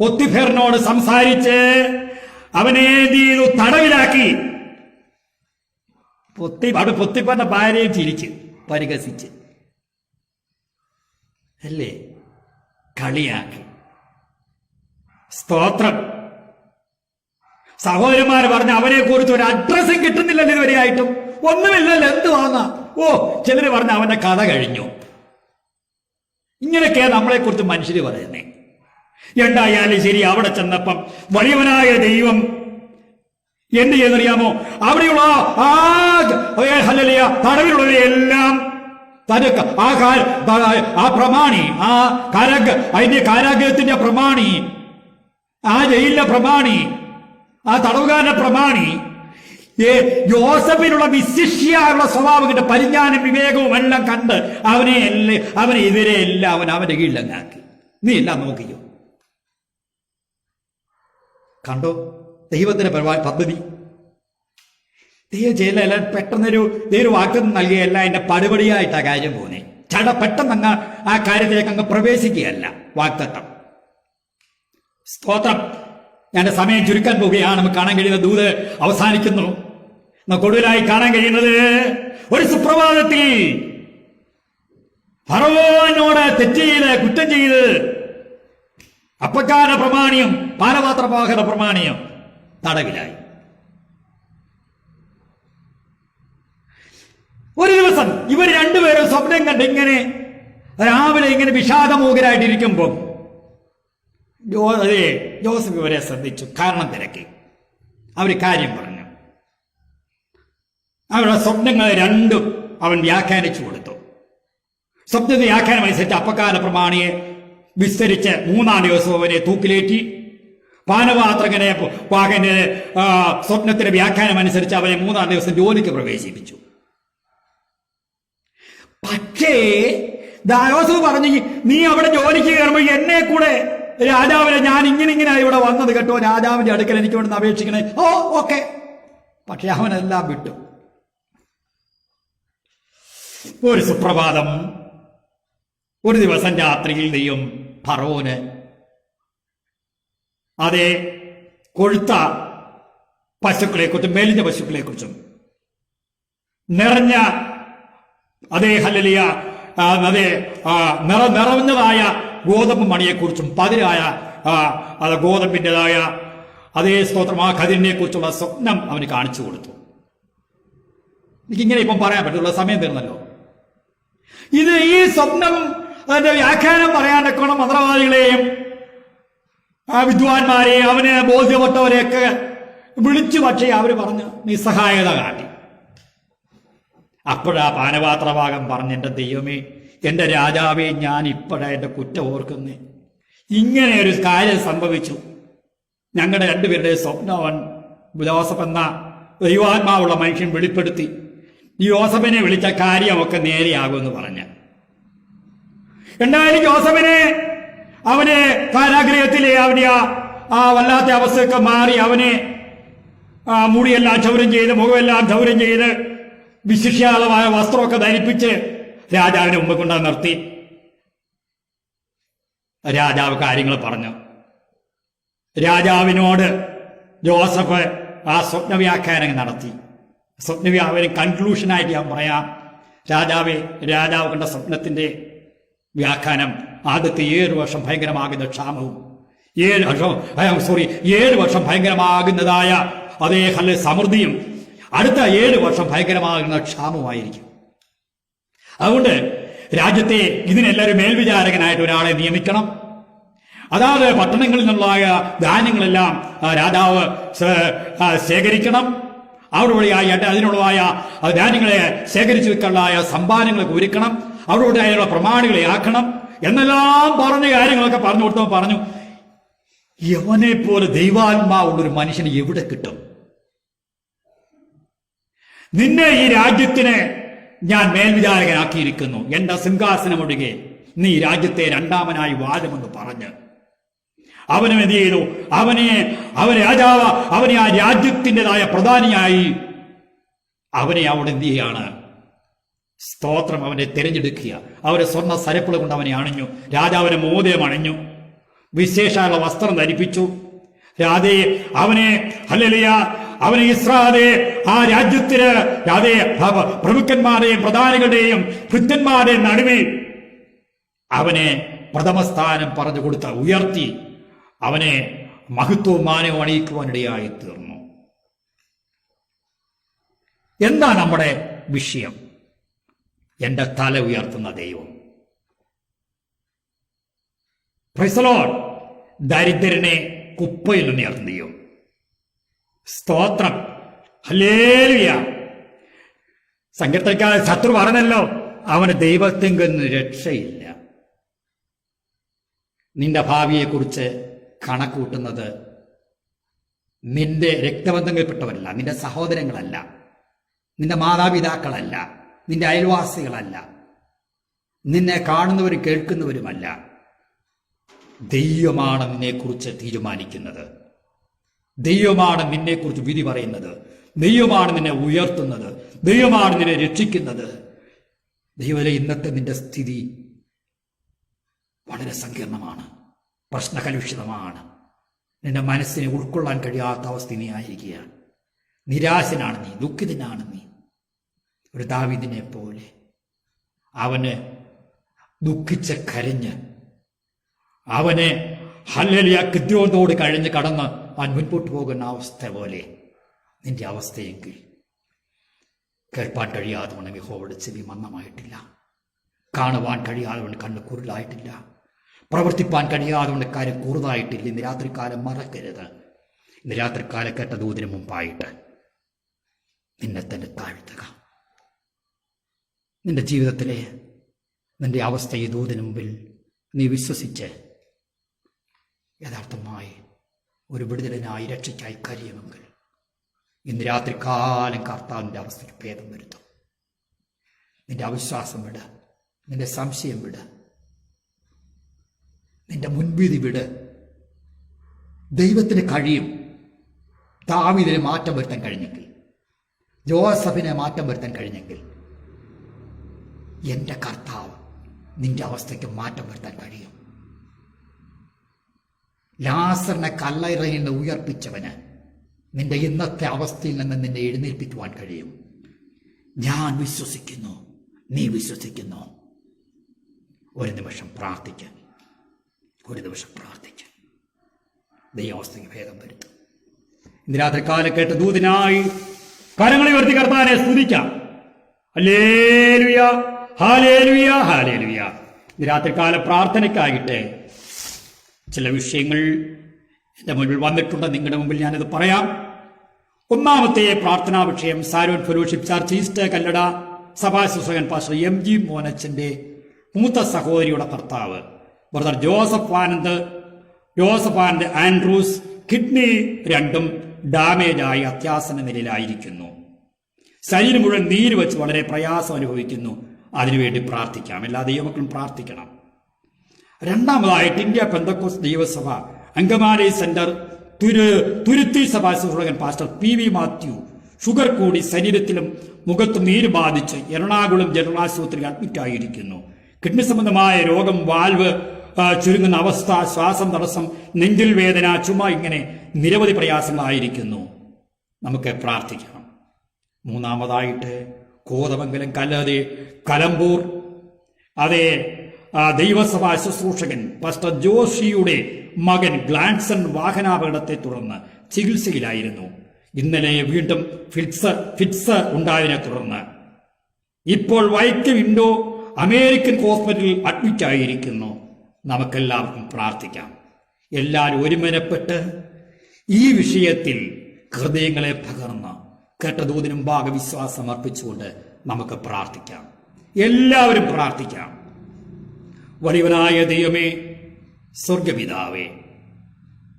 പൊത്തിഫേറിനോട് സംസാരിച്ച് അവനെ തടവിലാക്കി. പൊത്തിപ്പേറിന്റെ ഭാര്യയെ ചിരിച്ച് പരിഹസിച്ച് അല്ലേ, കളിയാക്കി. സ്തോത്രം. സഹോദരന്മാര് പറഞ്ഞ അവനെ കുറിച്ച് ഒരു അഡ്രസ്സും കിട്ടുന്നില്ലല്ലോ ഇതുവരെയായിട്ടും, ഒന്നുമില്ലല്ലോ, എന്ത് വാങ്ങാ. ചിലര് പറഞ്ഞ അവന്റെ കഥ കഴിഞ്ഞു. ഇങ്ങനെയൊക്കെയാ നമ്മളെ കുറിച്ച് മനുഷ്യര് പറയുന്നേ. എന്തായാലും ശരി, അവിടെ ചെന്നപ്പം വലിയവനായ ദൈവം എന്ത് ചെയ്യുന്നറിയാമോ? അവിടെയുള്ള തടവിലുള്ളവരെല്ലാം ആ പ്രമാണി, അതിന്റെ കാരാഗ്രഹത്തിന്റെ പ്രമാണി, ആ ജയിലിന്റെ പ്രമാണി, ആ തടവുകാരന്റെ പ്രമാണി, യോസഫിനുള്ള വിശിഷ്യുള്ള സ്വഭാവം കണ്ട് പരിജ്ഞാനം വിവേകവും എല്ലാം കണ്ട് അവനെ ഇവരെ എല്ലാം അവന്റെ കീഴിലങ്ങാക്കി. നീ എല്ലാം നോക്കിയോ? കണ്ടോ ദൈവത്തിന്റെ പദ്ധതി? ദൈവം ചെയ്യില്ല. എല്ലാം പെട്ടെന്നൊരു വാക്കൊന്നും നൽകിയല്ല, അതിന്റെ പടിപടിയായിട്ടാ കാര്യം പോന്നെ. പെട്ടെന്ന് അങ്ങ് ആ കാര്യത്തിലേക്ക് അങ്ങ് പ്രവേശിക്കുകയല്ല വാക്തത്വം. സ്തോത്രം. ഞാൻ സമയം ചുരുക്കാൻ പോവുകയാണ്. നമുക്ക് കാണാൻ കഴിയുന്ന ദൂത് അവസാനിക്കുന്നു. നമുക്ക് ഒടുവിലായി കാണാൻ കഴിയുന്നത് ഒരു സുപ്രഭാതത്തിൽ ഫറവോനോട് തെറ്റ് ചെയ്ത് കുറ്റം ചെയ്ത് അപ്പക്കാര പ്രമാണിയും പാനപാത്രവാഹന പ്രമാണിയും തടവിലായി. ഒരു ദിവസം ഇവർ രണ്ടുപേരും സ്വപ്നം കണ്ട് ഇങ്ങനെ രാവിലെ ഇങ്ങനെ വിഷാദമൂകരായിട്ടിരിക്കുമ്പോൾ ജോസഫ് ഇവരെ ശ്രദ്ധിച്ചു. കാരണം തിരക്കി. അവർ കാര്യം പറഞ്ഞു. അവരുടെ സ്വപ്നങ്ങളെ രണ്ടും അവൻ വ്യാഖ്യാനിച്ചു കൊടുത്തു. സ്വപ്നത്തെ വ്യാഖ്യാനം അനുസരിച്ച് അപ്പക്കാല പ്രമാണിയെ വിസ്തരിച്ച് 3-ാം ദിവസം അവനെ തൂക്കിലേറ്റി. പാനപാത്രകനെ വാഹന്റെ സ്വപ്നത്തിന്റെ വ്യാഖ്യാനം അനുസരിച്ച് അവനെ 3-ാം ദിവസം ജോലിക്ക് പ്രവേശിപ്പിച്ചു. പക്ഷേ ജോസഫ് പറഞ്ഞു, നീ അവിടെ ജോലിക്ക് കയറുമ്പോൾ എന്നെ കൂടെ രാജാവിനെ, ഞാൻ ഇങ്ങനെ ഇവിടെ വന്നത് കേട്ടോ, രാജാവിന്റെ അടുക്കൽ എനിക്ക് വേണ്ടി അപേക്ഷിക്കണേ. ഓ ഓക്കെ. പക്ഷെ അവനെല്ലാം വിട്ടു. ഒരു സുപ്രഭാതം ഒരു ദിവസം രാത്രിയിൽ ദൈവം ഫറവോന് അതേ കൊഴുത്ത പശുക്കളെക്കുറിച്ചും മെലിഞ്ഞ പശുക്കളെക്കുറിച്ചും നിറഞ്ഞ അതേ ഹല്ലേലൂയ അതേ നിറഞ്ഞതായ ഗോതമ്പ് മണിയെക്കുറിച്ചും പതിരായ ഗോതമ്പിൻ്റെതായ അതേ സ്തോത്രം ആ കതിരിനെ കുറിച്ചുള്ള സ്വപ്നം അവന് കാണിച്ചു കൊടുത്തു. എനിക്കിങ്ങനെ ഇപ്പം പറയാൻ പറ്റുള്ള സമയം തീർന്നല്ലോ. ഈ സ്വപ്നം അതിന്റെ വ്യാഖ്യാനം പറയാനൊക്കെ മന്ത്രവാദികളെയും വിദ്വാൻമാരെയും അവന് ബോധ്യപ്പെട്ടവരെയൊക്കെ വിളിച്ചു. പക്ഷേ അവർ പറഞ്ഞു നിസ്സഹായത കാട്ടി. അപ്പോഴാ പാനപാത്രഭാഗം പറഞ്ഞ്, എൻ്റെ ദൈവമേ, എൻ്റെ രാജാവേ, ഞാൻ ഇപ്പോഴാ എൻ്റെ കുറ്റം ഓർക്കുന്നേ. ഇങ്ങനെ ഒരു കാര്യം സംഭവിച്ചു. ഞങ്ങളുടെ രണ്ടുപേരുടെ സ്വപ്നവൻ ജോസഫ് എന്ന ദൈവാത്മാവുള്ള മനുഷ്യൻ വെളിപ്പെടുത്തി. ഈ ജോസഫിനെ വിളിച്ച കാര്യമൊക്കെ നേരെയാകുമെന്ന് പറഞ്ഞ് എന്തായാലും ജോസഫിനെ അവനെ കാരാഗ്രഹത്തിലെ അവന്റെ ആ വല്ലാത്ത അവസ്ഥയൊക്കെ മാറി അവനെ മുടിയെല്ലാം ക്ഷൗരം ചെയ്ത് മുഖമെല്ലാം ക്ഷൗരം ചെയ്ത് വിശിഷ്യാളമായ വസ്ത്രമൊക്കെ ധരിപ്പിച്ച് രാജാവിനെ മുമ്പ് കൊണ്ടു നിർത്തി. രാജാവ് കാര്യങ്ങൾ പറഞ്ഞു. രാജാവിനോട് ജോസഫ് ആ സ്വപ്നവ്യാഖ്യാനം നടത്തി. സ്വപ്നവ്യാഖ്യാനം കൺക്ലൂഷനായിട്ട് ഞാൻ പറയാം. രാജാവ് കണ്ട സ്വപ്നത്തിന്റെ വ്യാഖ്യാനം ആദ്യത്തെ 7 വർഷം ഭയങ്കരമാകുന്ന ക്ഷാമവും 7 വർഷം ഭയങ്കരമാകുന്നതായ അതേ സമൃദ്ധിയും അടുത്ത 7 വർഷം ഭയങ്കരമാകുന്ന ക്ഷാമമായിരിക്കും. അതുകൊണ്ട് രാജ്യത്തെ ഇതിനെല്ലാവരും മേൽവിചാരകനായിട്ട് ഒരാളെ നിയമിക്കണം. അതാത് പട്ടണങ്ങളിൽ നിന്നുള്ള ധാന്യങ്ങളെല്ലാം രാജാവ് ശേഖരിക്കണം. അവരുടെയായിട്ട് അതിനുള്ളതായ ധാന്യങ്ങളെ ശേഖരിച്ചു വെക്കാനുള്ള സംഭാവനകളെ ഒരുക്കണം. അവരുടെയുള്ള പ്രമാണികളെ ആക്കണം എന്നെല്ലാം പറഞ്ഞ കാര്യങ്ങളൊക്കെ പറഞ്ഞു കൊടുത്തപ്പോൾ പറഞ്ഞു, യവനെ പോലെ ദൈവാത്മാവുള്ളൊരു മനുഷ്യന് എവിടെ കിട്ടും? നിന്നെ ഈ രാജ്യത്തിന് ഞാൻ മേൽവിചാരകനാക്കിയിരിക്കുന്നു. എന്റെ സിംഹാസനമൊഴികെ നീ രാജ്യത്തെ രണ്ടാമനായി വാഴുമെന്ന് പറഞ്ഞ് അവനും എന്ത് ചെയ്തു? രാജാവ് അവനെ ആ രാജ്യത്തിൻ്റെതായ പ്രധാനിയായി അവനെ അവിടെ എന്ത് ചെയ്യാണ്? സ്തോത്രം, അവനെ തിരഞ്ഞെടുക്കുക. അവരെ സ്വർണ്ണ സരപ്പുകൾ കൊണ്ട് അവനെ അണിഞ്ഞു. രാജാവിനെ മോതിരം അണിഞ്ഞു, വിശേഷാലുള്ള വസ്ത്രം ധരിപ്പിച്ചു. അവനെ ഇസ്രായേലിലെ ആ രാജ്യത്തിന് പ്രഭുക്കന്മാരെയും പ്രധാനികളുടെയും ഭൃത്യന്മാരുടെയും നടുവിൽ അവനെ പ്രഥമസ്ഥാനം പറഞ്ഞു കൊടുത്ത ഉയർത്തി അവനെ മഹത്വവും മാനവും അണിയിക്കുവാനിടയായി തീർന്നു. എന്താ നമ്മുടെ വിഷയം? എന്റെ തല ഉയർത്തുന്ന ദൈവം. Praise the lord. ദരിദ്രനെ കുപ്പയിൽ നിന്ന് ഉയർത്തുന്ന ദൈവം. സ്തോത്രം, ഹല്ലേലൂയ. സങ്കീർത്തനക്കാരൻ ശത്രു പറഞ്ഞല്ലോ, അവന് ദൈവത്തിങ്കന്ന് രക്ഷയില്ല. നിന്റെ ഭാവിയെക്കുറിച്ച് കണക്കൂട്ടുന്നത് നിന്റെ രക്തബന്ധങ്ങളിൽപ്പെട്ടവരല്ല, നിന്റെ സഹോദരങ്ങളല്ല, നിന്റെ മാതാപിതാക്കളല്ല, നിന്റെ അയൽവാസികളല്ല, നിന്നെ കാണുന്നവരും കേൾക്കുന്നവരുമല്ല. ദൈവമാണ് നിന്നെക്കുറിച്ച് തീരുമാനിക്കുന്നത്. ദൈവമാണ് നിന്നെക്കുറിച്ച് വിധി പറയുന്നത്. ദൈവമാണ് നിന്നെ ഉയർത്തുന്നത്. ദൈവമാണ് നിന്നെ രക്ഷിക്കുന്നത്. ദൈവത്തിലെ ഇന്നത്തെ നിന്റെ സ്ഥിതി വളരെ സങ്കീർണമാണ്, പ്രശ്നകലുഷിതമാണ്. നിന്റെ മനസ്സിനെ ഉൾക്കൊള്ളാൻ കഴിയാത്ത അവസ്ഥ നീ ആയിരിക്കുക. നിരാശനാണ് നീ, ദുഃഖിതനാണ് നീ. ഒരു ദാവീദിനെ പോലെ അവന് ദുഃഖിച്ച് കരഞ്ഞ്, അവനെ ഹല്ലേലൂയ കിദ്രോനോട് കഴിഞ്ഞ് കടന്ന് അവൻ മുൻപോട്ട് പോകുന്ന അവസ്ഥ പോലെ നിന്റെ അവസ്ഥയെങ്കിൽ കേൾപ്പാൻ കഴിയാതെ കൊണ്ട് യഹോവയുടെ ചെവി മന്ദമായിട്ടില്ല, കാണുവാൻ കഴിയാതെ കൊണ്ട് കണ്ണ് കുരുളായിട്ടില്ല, പ്രവർത്തിപ്പാൻ കഴിയാതെ കൊണ്ട് കാര്യം കുറുതായിട്ടില്ല. ഇന്ന് രാത്രികാലം മറക്കരുത്. ഇന്ന് രാത്രികാലം കേട്ട ദൂതിന് മുമ്പായിട്ട് നിന്നെ തന്നെ താഴ്ത്തുക. നിന്റെ ജീവിതത്തിലെ നിന്റെ അവസ്ഥ ഈ ദൂതിന് മുമ്പിൽ നീ വിശ്വസിച്ച് യഥാർത്ഥമായി ഒരു വിടുതലിനായി രക്ഷയ്ക്കായി കഴിയുമെങ്കിൽ ഇന്ന് രാത്രികാലം കർത്താവിൻ്റെ അവസ്ഥയ്ക്ക് ഭേദം വരുത്തും. നിന്റെ അവിശ്വാസം വിട്, നിന്റെ സംശയം വിട്, നിന്റെ മുൻവിധി വിട്. ദൈവത്തിന് കഴിയും. ദാവീദിനെ മാറ്റം വരുത്താൻ കഴിഞ്ഞെങ്കിൽ, ജോസഫിനെ മാറ്റം വരുത്താൻ കഴിഞ്ഞെങ്കിൽ, എൻ്റെ കർത്താവ് നിന്റെ അവസ്ഥയ്ക്ക് മാറ്റം വരുത്താൻ കഴിയും. ലാസറിനെ കല്ലറയിൽ നിന്ന് ഉയർപ്പിച്ചവന് നിന്റെ ഇന്നത്തെ അവസ്ഥയിൽ നിന്ന് നിന്നെ എഴുന്നേൽപ്പിക്കുവാൻ കഴിയും. ഞാൻ വിശ്വസിക്കുന്നു, നീ വിശ്വസിക്കുന്നു. ഒരു നിമിഷം പ്രാർത്ഥിക്കാൻ, ഒരു നിമിഷം പ്രാർത്ഥിക്കാൻ ദൈവാവസ്ഥയ്ക്ക് ഭേദം വരുത്തും. ഇന്ന് രാത്രി കാലം കേട്ട് ദൂതിനായി കരങ്ങളെ ഉയർത്തി കർത്താവിനെ സ്തുതിക്കാം. Hallelujah, hallelujah, hallelujah. ഇന്ന് രാത്രികാല പ്രാർത്ഥനയ്ക്കായിട്ട് ചില വിഷയങ്ങൾ എൻ്റെ മുൻപിൽ വന്നിട്ടുണ്ട്. നിങ്ങളുടെ മുമ്പിൽ ഞാനത് പറയാം. ഒന്നാമത്തെ പ്രാർത്ഥനാ വിഷയം Sharon fellowship church east Kallada സഭാ ശുശ്രൂഷകൻ പാസ്റ്റർ MG മോനച്ചന്റെ മൂത്ത സഹോദരിയുടെ ഭർത്താവ് brother Joseph Anand Andrews kidney രണ്ടും ഡാമേജായി അത്യാസന്ന നിലയിലായിരിക്കുന്നു. ശരീരം മുഴുവൻ നീര് വെച്ച് വളരെ പ്രയാസം അനുഭവിക്കുന്നു. അതിനുവേണ്ടി പ്രാർത്ഥിക്കാം. എല്ലാ ദൈവമക്കളും പ്രാർത്ഥിക്കണം. രണ്ടാമതായിട്ട് ഇന്ത്യ പെന്തക്കോസ്ത് ദൈവസഭ അങ്കമാലി സെന്റർ തുരുത്തി സഭാ ശുശ്രൂഷകൻ പാസ്റ്റർ PV മാത്യു ഷുഗർ കൂടി ശരീരത്തിലും മുഖത്തും നീര് ബാധിച്ച് എറണാകുളം ജനറൽ ആശുപത്രിയിൽ അഡ്മിറ്റായിരിക്കുന്നു. കിഡ്നി സംബന്ധമായ രോഗം, വാൽവ് ചുരുങ്ങുന്ന അവസ്ഥ, ശ്വാസം തടസ്സം, നെഞ്ചിൽ വേദന, ചുമ, ഇങ്ങനെ നിരവധി പ്രയാസങ്ങളായിരിക്കുന്നു. നമുക്ക് പ്രാർത്ഥിക്കണം. മൂന്നാമതായിട്ട് കോതമംഗലം കലമ്പൂർ ദൈവസഭാ ശുശ്രൂഷകൻ പാസ്റ്റർ ജോഷിയുടെ മകൻ ഗ്ലാൻസൺ വാഹനാപകടത്തെ തുടർന്ന് ചികിത്സയിലായിരുന്നു. ഇന്നലെ വീണ്ടും ഫിറ്റ്സ് ഉണ്ടായതിനെ തുടർന്ന് ഇപ്പോൾ വൈക്കം ഇൻഡോ അമേരിക്കൻ ഹോസ്പിറ്റലിൽ അഡ്മിറ്റ് ആയിരിക്കുന്നു. നമുക്കെല്ലാവർക്കും പ്രാർത്ഥിക്കാം. എല്ലാവരും ഒരുമനപ്പെട്ട് ഈ വിഷയത്തിൽ ഹൃദയങ്ങളെ പകർന്ന് കേട്ട ദൂതിനും ഭാഗവിശ്വാസം അർപ്പിച്ചുകൊണ്ട് നമുക്ക് പ്രാർത്ഥിക്കാം. എല്ലാവരും പ്രാർത്ഥിക്കാം. വലിയവനായ ദൈവമേ, സ്വർഗപിതാവേ,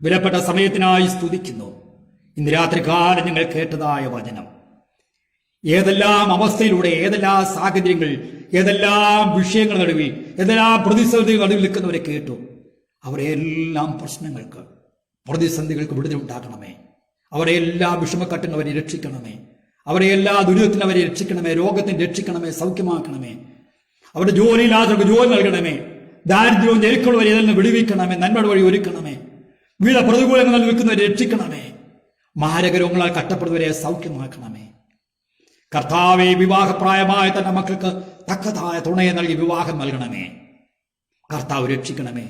വിലപ്പെട്ട സമയത്തിനായി സ്തുതിക്കുന്നു. ഇന്ന് രാത്രികാലം ഞങ്ങൾ കേട്ടതായ വചനം ഏതെല്ലാം അവസ്ഥയിലൂടെ, ഏതെല്ലാം സാഹചര്യങ്ങൾ, ഏതെല്ലാം വിഷയങ്ങൾ നടുവിൽ, ഏതെല്ലാം പ്രതിസന്ധികൾ നടുവിൽ നിൽക്കുന്നവരെ കേട്ടു. അവരെ എല്ലാം പ്രശ്നങ്ങൾക്ക്, പ്രതിസന്ധികൾക്ക് വിടുതലുണ്ടാക്കണമേ. അവരെ എല്ലാ വിഷമക്കട്ടുന്നവരെ രക്ഷിക്കണമേ. അവരെ എല്ലാ ദുരിതത്തിനവരെ രക്ഷിക്കണമേ. രോഗത്തിന് രക്ഷിക്കണമേ, സൗഖ്യമാക്കണമേ. അവരുടെ ജോലിയില്ലാത്തവർക്ക് ജോലി നൽകണമേ. ദാരിദ്ര്യവും ഞെരുക്കളുവരെ ഇതിൽ നിന്ന് വിടുവിക്കണമേ. നന്മയുടെ വഴി ഒരുക്കണമേ. വിവിധ പ്രതികൂലങ്ങൾ നിൽക്കുന്നവരെ രക്ഷിക്കണമേ. മാരകരോഗങ്ങളാൽ കഷ്ടപ്പെടുന്നവരെ സൗഖ്യമാക്കണമേ. കർത്താവെ, വിവാഹപ്രായമായ തന്റെ മക്കൾക്ക് തക്കതായ തുണയെ നൽകി വിവാഹം നൽകണമേ. കർത്താവ് രക്ഷിക്കണമേ.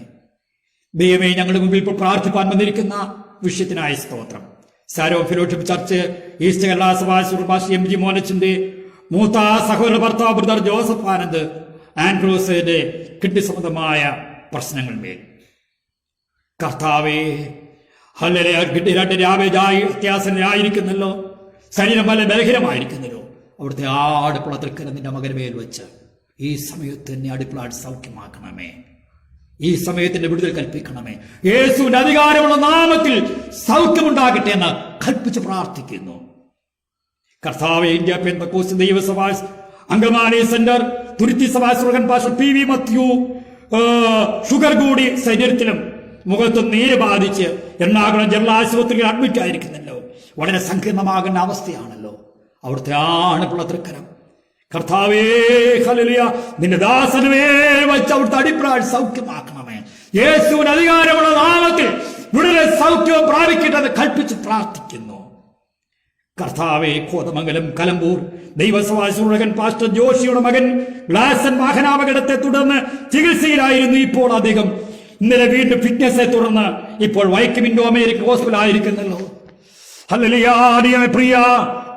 ദൈവമേ, ഞങ്ങളുടെ മുമ്പിൽ ഇപ്പോൾ പ്രാർത്ഥിപ്പാൻ വന്നിരിക്കുന്ന വിഷയത്തിനായ സ്തോത്രം. സാരോൻ ഫെലോഷിപ്പ് ചർച്ച് ഈസ്റ്റ് കേരള സഭാ ശുശ്രൂഷകൻ MG മോനച്ചന്റെ മൂത്ത സഹോദര ഭർത്താവ് ബ്രദർ ജോസഫ് ആൻഡ്രൂസിന്റെ കിഡ്നി സംബന്ധമായ പ്രശ്നങ്ങൾ മേൽ കർത്താവേ, ഹല്ലേലൂയ, കിഡ്നി രണ്ട് രാവേജായി അത്യാസനായിരിക്കുന്നല്ലോ, ശരീരം വളരെ ബലഹീനമായിരിക്കുന്നല്ലോ. അവിടുത്തെ അടുപ്പുളത്തിൽ നിന്റെ മകന് മേൽ വെച്ച് ഈ സമയത്ത് തന്നെ അടുപ്പിളാട് സൗഖ്യമാക്കണമേ. ഈ സമയത്തിന്റെ വിടുതൽ കൽപ്പിക്കണമേ. യേശുവിന്റെ അധികാരമുള്ള നാമത്തിൽ സൗഖ്യമുണ്ടാകട്ടെ എന്ന് കൽപ്പിച്ച് പ്രാർത്ഥിക്കുന്നു. കർത്താവെ, ഇന്ത്യ പെന്തക്കോസ്ത് ദൈവസഭാ അങ്കമാലി സെന്റർ തുരുത്തി സഭാ ശുശ്രൂഷകൻ പാസ്റ്റർ PV മാത്യു ഷുഗർ കൂടി ശരീരത്തിലും മുഖത്തും നീര് ബാധിച്ച് എറണാകുളം ജനറൽ ആശുപത്രിയിൽ അഡ്മിറ്റ് ആയിരിക്കുന്നല്ലോ. വളരെ സങ്കീർണമാകുന്ന അവസ്ഥയാണല്ലോ. അവിടുത്തെ ആണുള്ള തൃക്കരം കർത്താവേ, ഹല്ലേലൂയ, നിന്റെ ദാസനുമേ വെച്ച് അവിടുത്തെ അടിപ്രാൾ സൗഖ്യമാക്കണമേ. യേശുവിന് അധികാരമുള്ള നാമത്തിൽ വിടുതൽ സൗഖ്യവും പ്രാപിക്കട്ടെ എന്ന് കൽപ്പിച്ച് പ്രാർത്ഥിക്കുന്നു. കർത്താവെ, കോതമംഗലം കലമ്പൂർ ദൈവസഭാശുരകൻ പാസ്റ്റർ ജോഷിയുടെ മകൻ ഗ്ലാസൻ വാഹനാപകടത്തെ തുടർന്ന് ചികിത്സയിലായിരുന്നു. ഇപ്പോൾ അദ്ദേഹം ഇന്നലെ വീണ്ടും ഫിറ്റ്നஸെ തുടർന്ന് ഇപ്പോൾ വൈക്കം ഇൻഡോ അമേരിക്കൻ ഹോസ്പിറ്റൽ ആയിരിക്കുന്നല്ലോ. ഹല്ലേലൂയ. പ്രിയ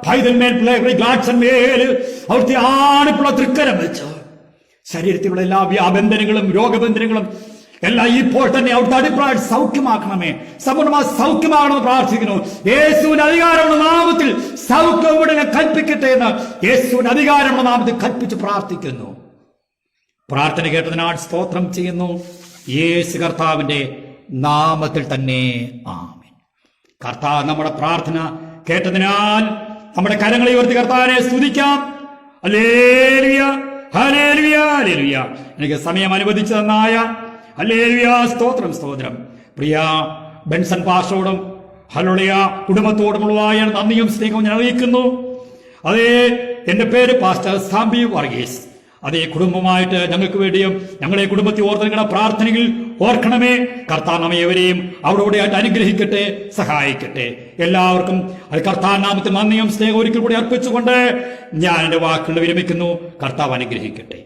പൈതന്മേൽ ഗ്ലാഡ്സൺ മേൽ അവിടുത്തെ ആണിപ്പുള്ള തൃക്കരം വെച്ച് ശരീരത്തിലുള്ള എല്ലാ വ്യാബന്ധനങ്ങളും രോഗബന്ധനങ്ങളും എല്ലാം ഇപ്പോൾ തന്നെ അവിടുത്തെ അടിപ്രായം സൗഖ്യമാക്കണമേ, സമ്പൂർണ്ണമായി സൗഖ്യമാകണമെന്ന് പ്രാർത്ഥിക്കുന്നു. യേശുവിന്റെ അധികാരമുള്ള നാമത്തിൽ സൗഖ്യം ഉടനെ കൽപ്പിക്കട്ടെ എന്ന് യേശുവിന്റെ അധികാരമുള്ള നാമത്തിൽ കൽപ്പിച്ച് പ്രാർത്ഥിക്കുന്നു. പ്രാർത്ഥന കേട്ടതിനാൽ സ്തോത്രം ചെയ്യുന്നു. യേശു കർത്താവിന്റെ നാമത്തിൽ തന്നെ ആമേൻ. കർത്താവ് നമ്മുടെ പ്രാർത്ഥന കേട്ടതിനാൽ നമ്മുടെ കരങ്ങളെ ഉയർത്തി കർത്താവിനെ സ്തുതിക്കാം. Hallelujah, hallelujah, hallelujah. എനിക്ക് സമയം അനുവദിച്ചു തന്നായ ഹല്ലേലൂയ, സ്തോത്രം, സ്തോത്രം. പ്രിയ ബെൻസൺ പാസ്റ്ററോടും ഹല്ലേലൂയ കുടുംബത്തോടുമുള്ളതായ നന്ദിയും സ്നേഹവും ഞാൻ അറിയിക്കുന്നു. അതേ, എന്റെ പേര് പാസ്റ്റർ സാംബി വർഗീസ്. അതേ, കുടുംബമായിട്ട് ഞങ്ങൾക്ക് വേണ്ടിയും ഞങ്ങളെ കുടുംബത്തെ ഓർത്ത് നിങ്ങളുടെ പ്രാർത്ഥനയിൽ ഓർക്കണമേ. കർത്താവ് നമ്മയെവരെയും അവിടെയായിട്ട് അനുഗ്രഹിക്കട്ടെ, സഹായിക്കട്ടെ. എല്ലാവർക്കും കർത്താവ് നാമത്തിൽ നന്ദിയും സ്നേഹം ഒരിക്കൽ കൂടി അർപ്പിച്ചുകൊണ്ട് ഞാൻ എന്റെ വാക്കുകൾ വിരമിക്കുന്നു. കർത്താവ് അനുഗ്രഹിക്കട്ടെ.